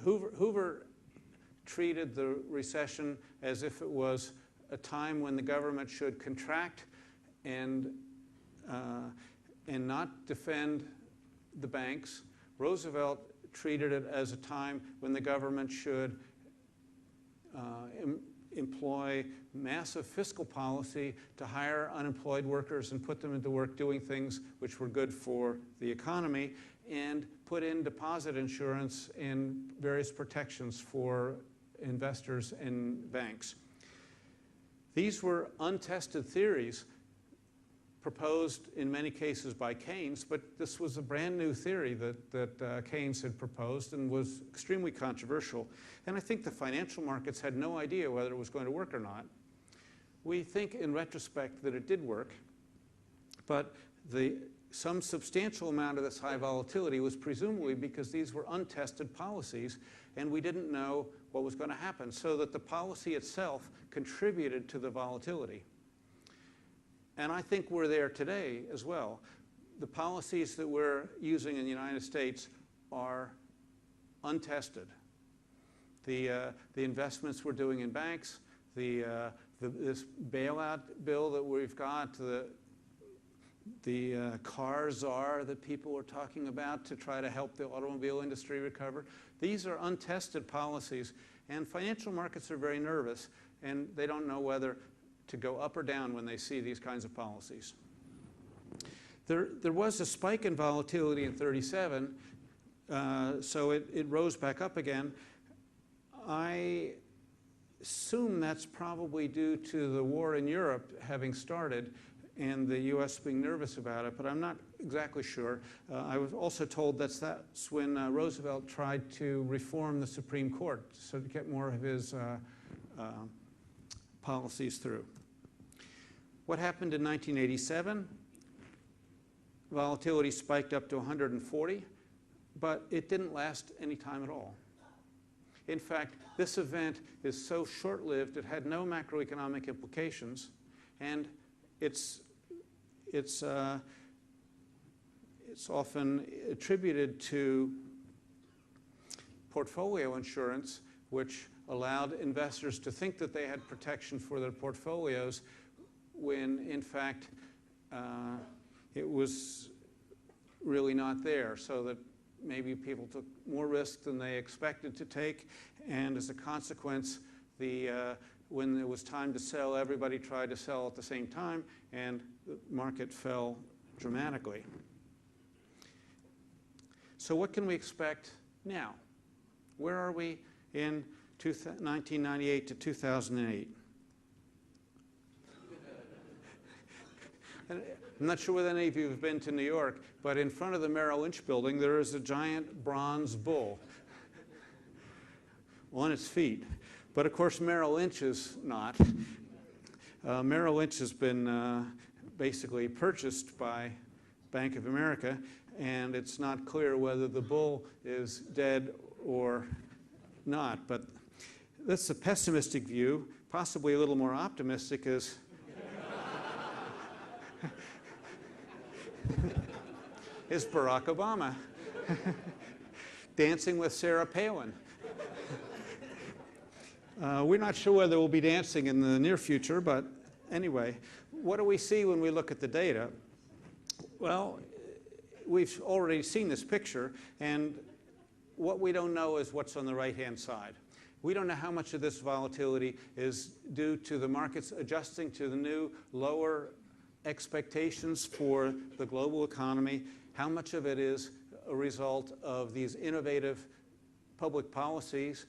E: Hoover treated the recession as if it was a time when the government should contract and not defend the banks. Roosevelt treated it as a time when the government should employ massive fiscal policy to hire unemployed workers and put them into work doing things which were good for the economy, and put in deposit insurance and various protections for investors and banks. These were untested theories proposed in many cases by Keynes, but this was a brand new theory that Keynes had proposed and was extremely controversial. And I think the financial markets had no idea whether it was going to work or not. We think in retrospect that it did work, but some substantial amount of this high volatility was presumably because these were untested policies and we didn't know what was going to happen, so that the policy itself contributed to the volatility. And I think we're there today as well. The policies that we're using in the United States are untested. The investments we're doing in banks, this bailout bill that we've got, the car czar that people are talking about to try to help the automobile industry recover. These are untested policies, and financial markets are very nervous, and they don't know whether to go up or down when they see these kinds of policies. There was a spike in volatility in 1937, so it rose back up again. I assume that's probably due to the war in Europe having started and the U.S. being nervous about it, but I'm not exactly sure. I was also told that's when Roosevelt tried to reform the Supreme Court, so to get more of his policies through. What happened in 1987? Volatility spiked up to 140, but it didn't last any time at all. In fact, this event is so short-lived, it had no macroeconomic implications, and it's often attributed to portfolio insurance, which allowed investors to think that they had protection for their portfolios when, in fact, it was really not there, so that maybe people took more risk than they expected to take, and as a consequence, when it was time to sell, everybody tried to sell at the same time, and the market fell dramatically. So what can we expect now? Where are we in 1998 to 2008? I'm not sure whether any of you have been to New York, but in front of the Merrill Lynch building, there is a giant bronze bull on its feet. But of course, Merrill Lynch is not. Merrill Lynch has been basically purchased by Bank of America, and it's not clear whether the bull is dead or not. But that's a pessimistic view. Possibly a little more optimistic is is Barack Obama dancing with Sarah Palin. We're not sure whether we'll be dancing in the near future, but anyway, what do we see when we look at the data? Well, we've already seen this picture, and what we don't know is what's on the right-hand side. We don't know how much of this volatility is due to the markets adjusting to the new lower expectations for the global economy, how much of it is a result of these innovative public policies,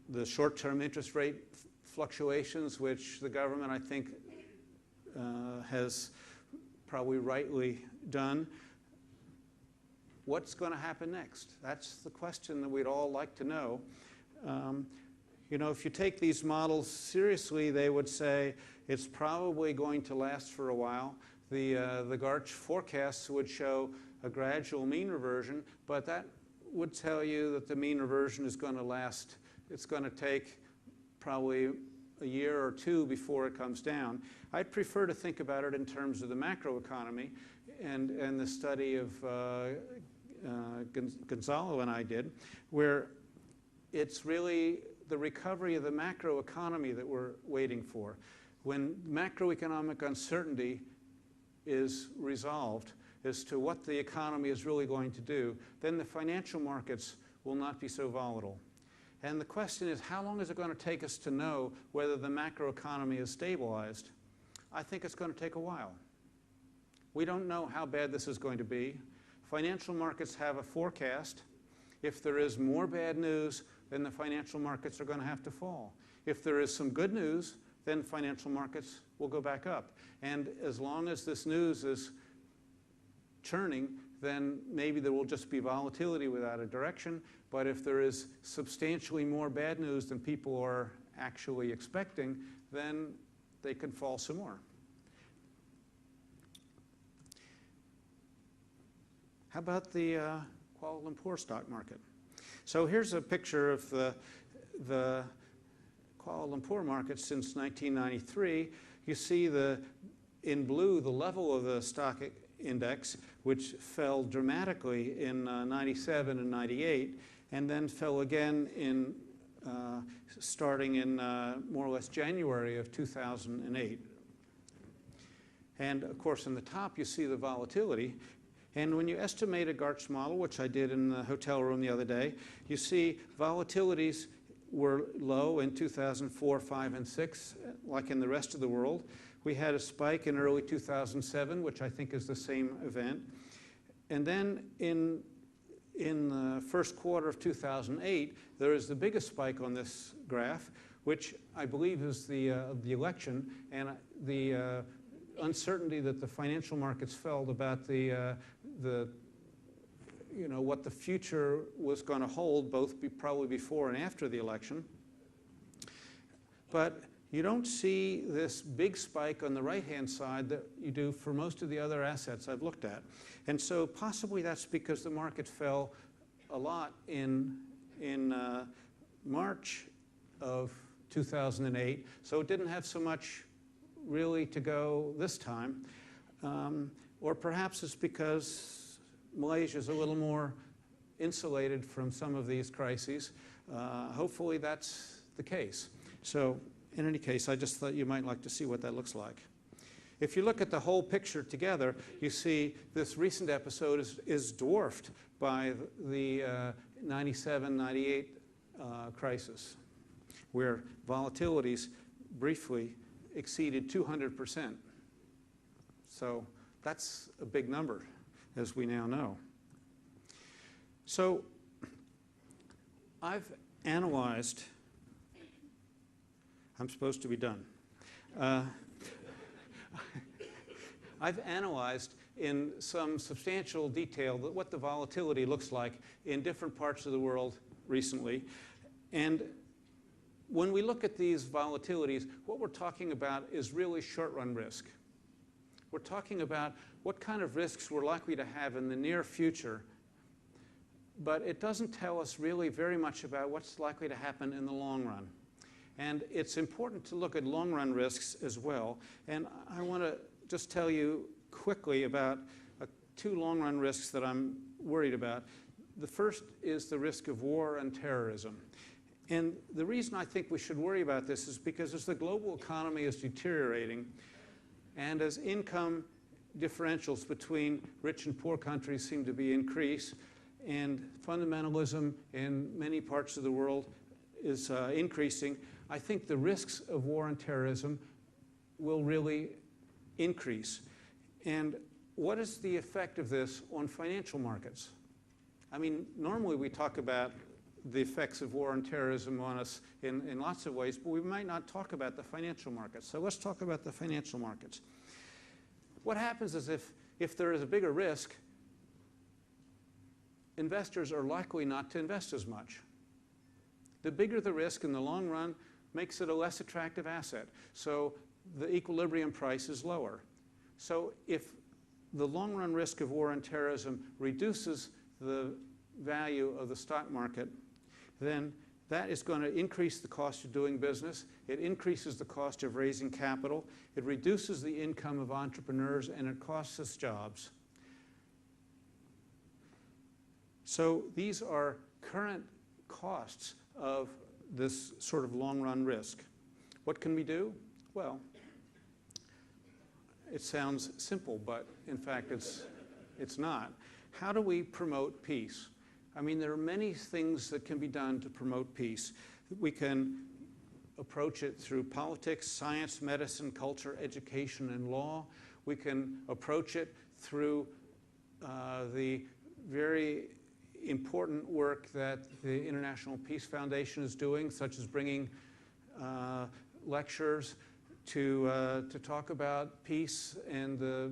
E: the short-term interest rate fluctuations, which the government, I think, has probably rightly done. What's going to happen next? That's the question that we'd all like to know. You know, if you take these models seriously, they would say it's probably going to last for a while. The GARCH forecasts would show a gradual mean reversion, but that would tell you that the mean reversion is going to last. It's going to take probably a year or two before it comes down. I'd prefer to think about it in terms of the macroeconomy, and the study of Gonzalo and I did, where it's really the recovery of the macroeconomy that we're waiting for. When macroeconomic uncertainty is resolved as to what the economy is really going to do, then the financial markets will not be so volatile. And the question is, how long is it going to take us to know whether the macroeconomy is stabilized? I think it's going to take a while. We don't know how bad this is going to be. Financial markets have a forecast. If there is more bad news, then the financial markets are going to have to fall. If there is some good news, then financial markets will go back up. And as long as this news is churning, then maybe there will just be volatility without a direction. But if there is substantially more bad news than people are actually expecting, then they can fall some more. How about the Kuala Lumpur stock market? So here's a picture of the Kuala Lumpur market since 1993. You see in blue the level of the stock index, which fell dramatically in 97 and 98, and then fell again in starting in more or less January of 2008. And of course, in the top you see the volatility. And when you estimate a GARCH model, which I did in the hotel room the other day, you see volatilities were low in 2004, 5, and 6, like in the rest of the world. We had a spike in early 2007, which I think is the same event. And then in the first quarter of 2008, there is the biggest spike on this graph, which I believe is the election and the uncertainty that the financial markets felt about what the future was going to hold, both probably before and after the election. But you don't see this big spike on the right-hand side that you do for most of the other assets I've looked at. And so possibly that's because the market fell a lot in March of 2008, so it didn't have so much really to go this time. Or perhaps it's because Malaysia is a little more insulated from some of these crises. Hopefully that's the case. So in any case, I just thought you might like to see what that looks like. If you look at the whole picture together, you see this recent episode is dwarfed by the 97, 98 crisis, where volatilities briefly exceeded 200%. So that's a big number, as we now know. So I've analyzed, I'm supposed to be done. I've analyzed in some substantial detail what the volatility looks like in different parts of the world recently. And when we look at these volatilities, what we're talking about is really short-run risk. We're talking about what kind of risks we're likely to have in the near future, but it doesn't tell us really very much about what's likely to happen in the long run. And it's important to look at long-run risks as well. And I want to just tell you quickly about two long-run risks that I'm worried about. The first is the risk of war and terrorism. And the reason I think we should worry about this is because as the global economy is deteriorating, and as income differentials between rich and poor countries seem to be increased, and fundamentalism in many parts of the world is increasing, I think the risks of war and terrorism will really increase. And what is the effect of this on financial markets? I mean, normally we talk about the effects of war and terrorism on us in lots of ways, but we might not talk about the financial markets. So let's talk about the financial markets. What happens is if there is a bigger risk, investors are likely not to invest as much. The bigger the risk in the long run makes it a less attractive asset. So the equilibrium price is lower. So if the long run risk of war and terrorism reduces the value of the stock market, then that is going to increase the cost of doing business. It increases the cost of raising capital. It reduces the income of entrepreneurs, and it costs us jobs. So these are current costs of this sort of long-run risk. What can we do? Well, it sounds simple, but in fact it's not. How do we promote peace? I mean, there are many things that can be done to promote peace. We can approach it through politics, science, medicine, culture, education, and law. We can approach it through the very important work that the International Peace Foundation is doing, such as bringing lectures to talk about peace and the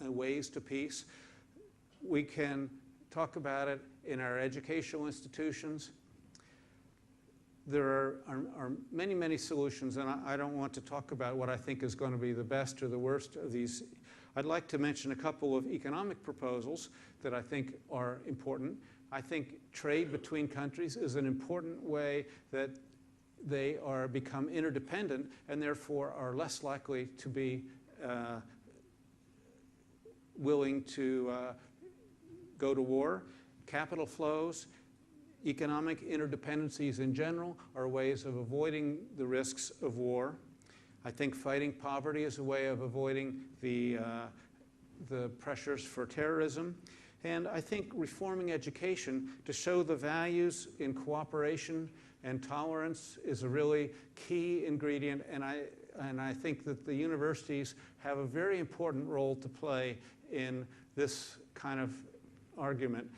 E: ways to peace. We can talk about it in our educational institutions. There are many, many solutions, and I don't want to talk about what I think is going to be the best or the worst of these. I'd like to mention a couple of economic proposals that I think are important. I think trade between countries is an important way that they become interdependent and therefore are less likely to be willing to go to war. Capital flows, economic interdependencies in general are ways of avoiding the risks of war. I think fighting poverty is a way of avoiding the pressures for terrorism. And I think reforming education to show the values in cooperation and tolerance is a really key ingredient, and I think that the universities have a very important role to play in this kind of argument,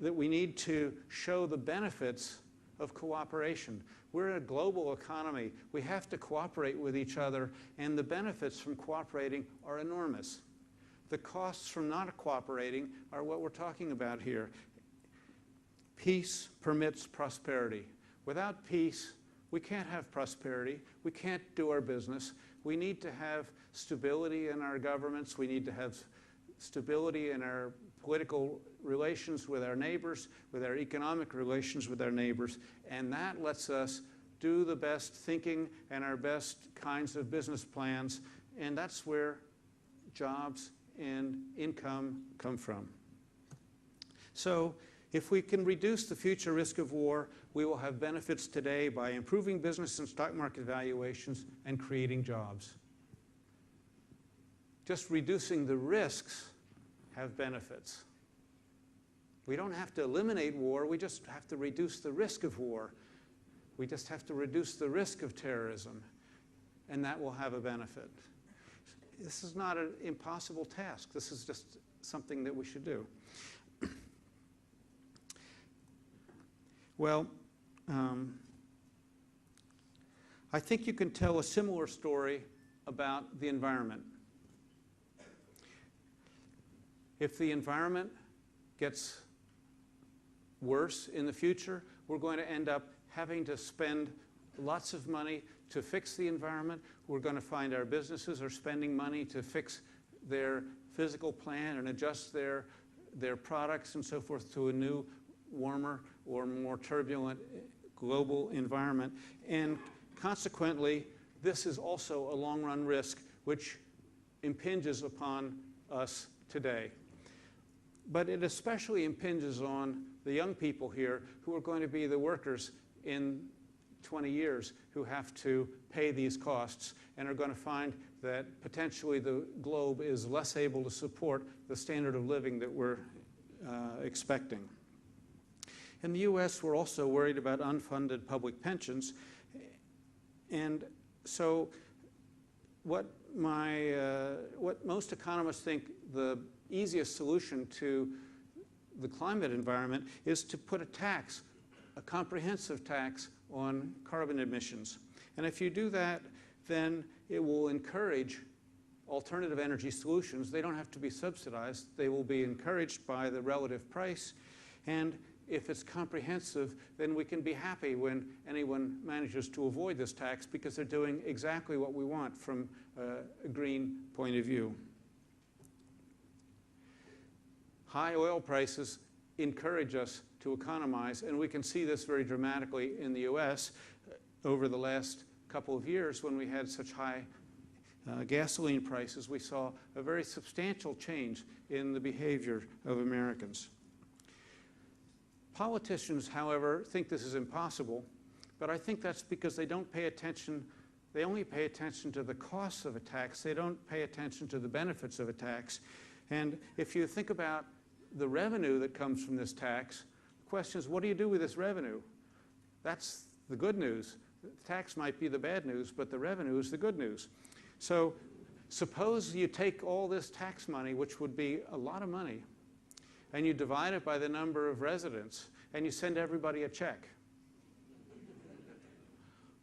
E: that we need to show the benefits of cooperation. We're a global economy. We have to cooperate with each other, and the benefits from cooperating are enormous. The costs from not cooperating are what we're talking about here. Peace permits prosperity. Without peace, we can't have prosperity. We can't do our business. We need to have stability in our governments. We need to have stability in our political relations with our neighbors, with our economic relations with our neighbors, and that lets us do the best thinking and our best kinds of business plans, and that's where jobs and income come from. So if we can reduce the future risk of war, we will have benefits today by improving business and stock market valuations and creating jobs. Just reducing the risks have benefits. We don't have to eliminate war, we just have to reduce the risk of war. We just have to reduce the risk of terrorism, and that will have a benefit. This is not an impossible task. This is just something that we should do. Well, I think you can tell a similar story about the environment. If the environment gets worse in the future, we're going to end up having to spend lots of money to fix the environment. We're going to find our businesses are spending money to fix their physical plant and adjust their products and so forth to a new, warmer or more turbulent global environment. And consequently, this is also a long-run risk which impinges upon us today. But it especially impinges on the young people here who are going to be the workers in 20 years who have to pay these costs and are going to find that potentially the globe is less able to support the standard of living that we're expecting. In the US, we're also worried about unfunded public pensions. And so what most economists think the easiest solution to the climate environment is to put a tax, a comprehensive tax on carbon emissions. And if you do that, then it will encourage alternative energy solutions. They don't have to be subsidized. They will be encouraged by the relative price. And if it's comprehensive, then we can be happy when anyone manages to avoid this tax because they're doing exactly what we want from a green point of view. High oil prices encourage us to economize, and we can see this very dramatically in the US over the last couple of years when we had such high gasoline prices. We saw a very substantial change in the behavior of Americans. Politicians, however, think this is impossible, but I think that's because they don't pay attention. They only pay attention to the costs of a tax. They don't pay attention to the benefits of a tax. And if you think about the revenue that comes from this tax, the question is, what do you do with this revenue? That's the good news. The tax might be the bad news, but the revenue is the good news. So suppose you take all this tax money, which would be a lot of money, and you divide it by the number of residents, and you send everybody a check.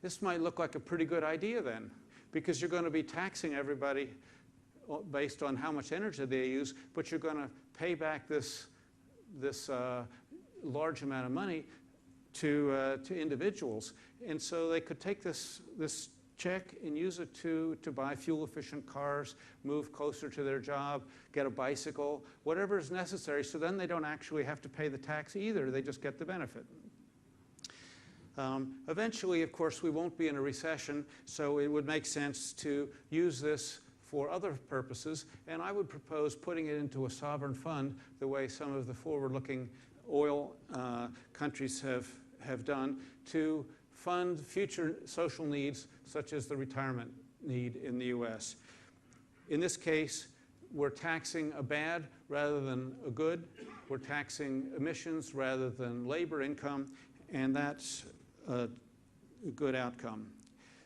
E: this might look like a pretty good idea then, because you're going to be taxing everybody based on how much energy they use, but you're going to pay back this large amount of money to individuals. And so they could take this check and use it to buy fuel-efficient cars, move closer to their job, get a bicycle, whatever is necessary, so then they don't actually have to pay the tax either. They just get the benefit. Eventually, of course, we won't be in a recession, so it would make sense to use this for other purposes, and I would propose putting it into a sovereign fund the way some of the forward-looking oil countries have done to fund future social needs, such as the retirement need in the US. In this case, we're taxing a bad rather than a good. We're taxing emissions rather than labor income, and that's a good outcome.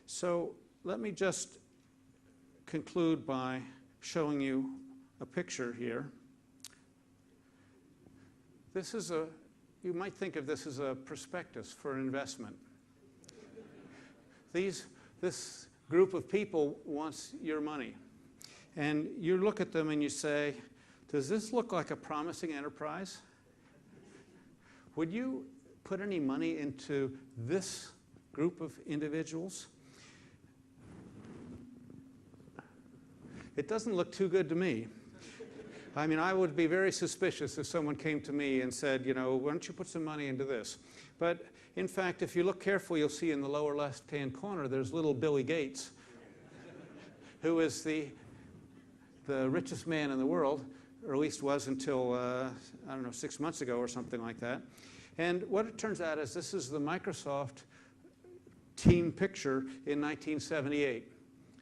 E: So let me just conclude by showing you a picture here. This is you might think of this as a prospectus for an investment. This group of people wants your money. And you look at them and you say, does this look like a promising enterprise? Would you put any money into this group of individuals? It doesn't look too good to me. I mean, I would be very suspicious if someone came to me and said, you know, why don't you put some money into this? But in fact, if you look carefully, you'll see in the lower left-hand corner, there's little Billy Gates, who is the richest man in the world, or at least was until, I don't know, 6 months ago or something like that. And what it turns out is this is the Microsoft team picture in 1978.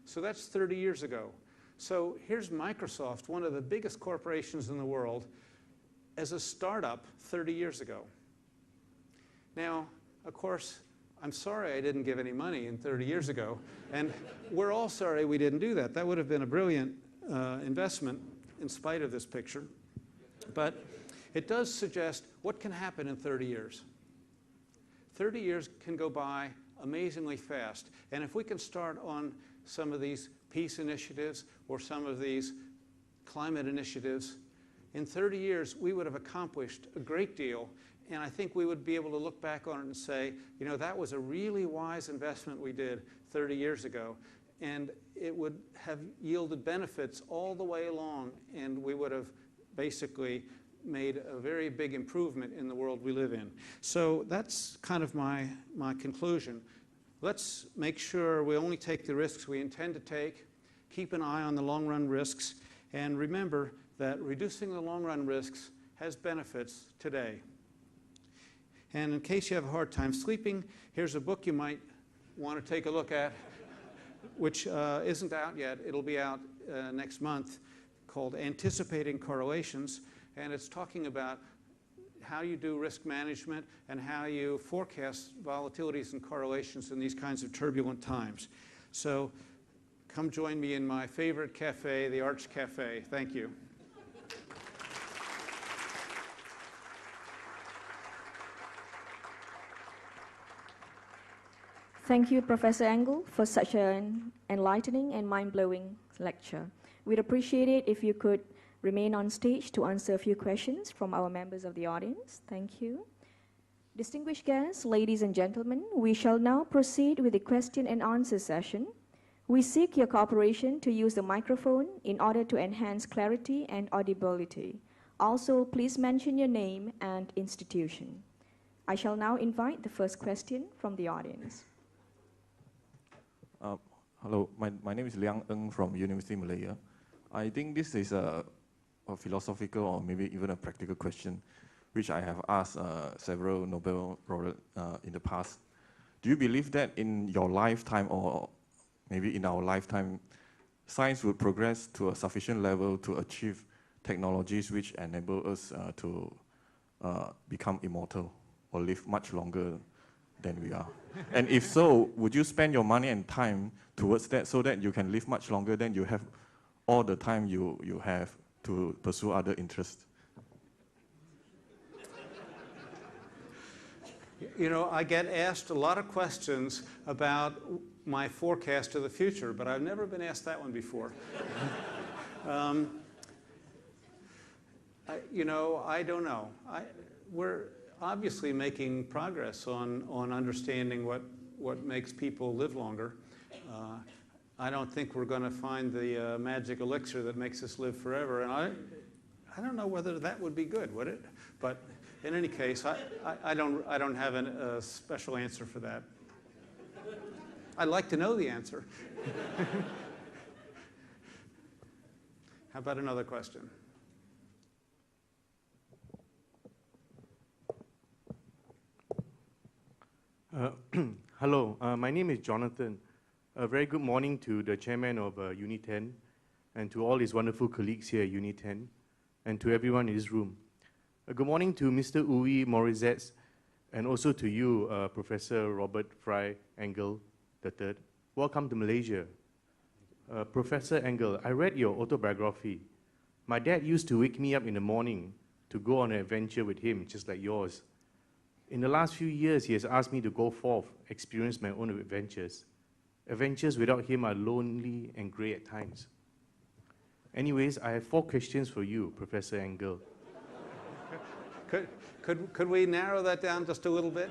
E: So that's 30 years ago. So here's Microsoft, one of the biggest corporations in the world, as a startup 30 years ago. Now, of course, I'm sorry I didn't give any money in 30 years ago, and we're all sorry we didn't do that. That would have been a brilliant investment in spite of this picture. But it does suggest what can happen in 30 years. 30 years can go by amazingly fast, and if we can start on some of these peace initiatives or some of these climate initiatives, in 30 years we would have accomplished a great deal, and I think we would be able to look back on it and say, you know, that was a really wise investment we did 30 years ago, and it would have yielded benefits all the way along, and we would have basically made a very big improvement in the world we live in. So that's kind of my conclusion. Let's make sure we only take the risks we intend to take, keep an eye on the long-run risks, and remember that reducing the long-run risks has benefits today. And in case you have a hard time sleeping, here's a book you might want to take a look at, which isn't out yet. It'll be out next month, called Anticipating Correlations, and it's talking about how you do risk management and how you forecast volatilities and correlations in these kinds of turbulent times. So come join me in my favorite cafe, the Arch Cafe. Thank you.
A: Thank you, Professor Engle, for such an enlightening and mind-blowing lecture. We'd appreciate it if you could remain on stage to answer a few questions from our members of the audience. Thank you. Distinguished guests, ladies and gentlemen, we shall now proceed with the question and answer session. We seek your cooperation to use the microphone in order to enhance clarity and audibility. Also, please mention your name and institution. I shall now invite the first question from the audience.
F: Hello, my name is Liang Eng from University Malaya. I think this is a philosophical or maybe even a practical question, which I have asked several Nobel Laureates in the past. Do you believe that in your lifetime or maybe in our lifetime, science will progress to a sufficient level to achieve technologies which enable us to become immortal or live much longer than we are? And if so, would you spend your money and time towards that so that you can live much longer than you have all the time you have to pursue other interests?
E: You know, I get asked a lot of questions about my forecast of the future, but I've never been asked that one before. You know, I don't know. We're obviously making progress on understanding what makes people live longer. I don't think we're going to find the magic elixir that makes us live forever, and I don't know whether that would be good, would it? But in any case, I don't have a special answer for that. I'd like to know the answer. How about another question?
G: Hello, my name is Jonathan. A very good morning to the chairman of UNITEN and to all his wonderful colleagues here at UNITEN and to everyone in this room. Good morning to Mr. Uwe Morawetz and also to you, Professor Robert Fry Engle III. Welcome to Malaysia. Professor Engle, I read your autobiography. My dad used to wake me up in the morning to go on an adventure with him, just like yours. In the last few years, he has asked me to go forth, experience my own adventures. Adventures without him are lonely and grey at times. Anyways, I have 4 questions for you, Professor Engle.
E: Could we narrow that down just a little bit?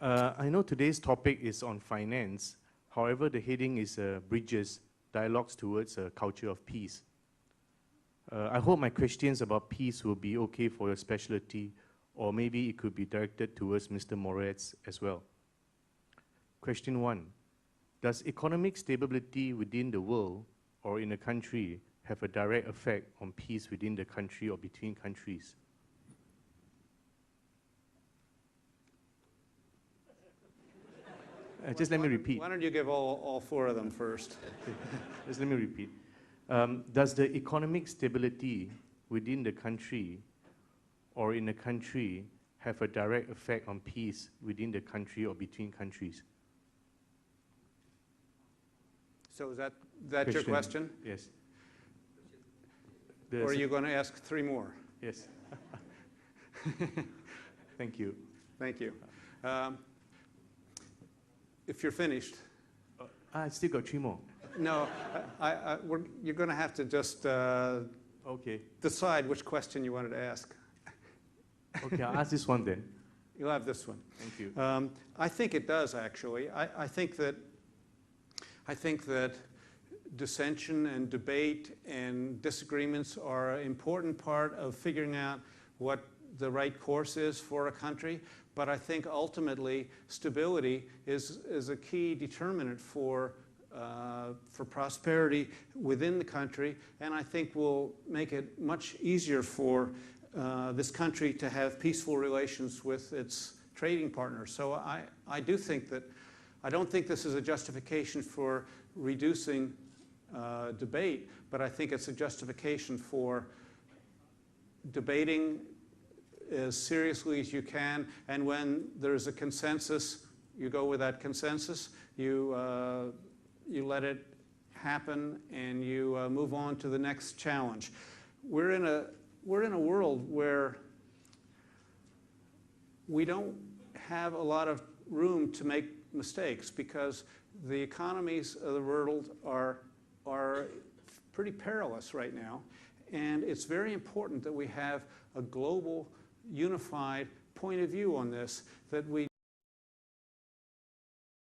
G: I know today's topic is on finance. However, the heading is Bridges, Dialogues Towards a Culture of Peace. I hope my questions about peace will be okay for your specialty, or maybe it could be directed towards Mr. Morawetz as well. Question 1. Does economic stability within the world or in a country have a direct effect on peace within the country or between countries? Just let me repeat.
E: Why don't you give all 4 of them first?
G: Just let me repeat. Does the economic stability within the country or in a country have a direct effect on peace within the country or between countries?
E: So is that your question?
G: Yes.
E: Or are you going to ask 3 more?
G: Yes. Thank you.
E: Thank you. If you're finished.
G: I still got 3 more.
E: No, you're going to have to just
G: Okay.
E: decide which question you wanted to ask.
G: Okay, I'll ask this one then.
E: You'll have this one.
G: Thank you.
E: I think it does, actually. I think that dissension and debate and disagreements are an important part of figuring out what the right course is for a country. But I think ultimately stability is a key determinant for prosperity within the country, and I think will make it much easier for this country to have peaceful relations with its trading partners. So I do think that, I don't think this is a justification for reducing debate, but I think it's a justification for debating as seriously as you can, and when there's a consensus, you go with that consensus, you let it happen, and you move on to the next challenge. We're in a world where we don't have a lot of room to make mistakes because the economies of the world are pretty perilous right now, and it's very important that we have a global, unified point of view on this, that we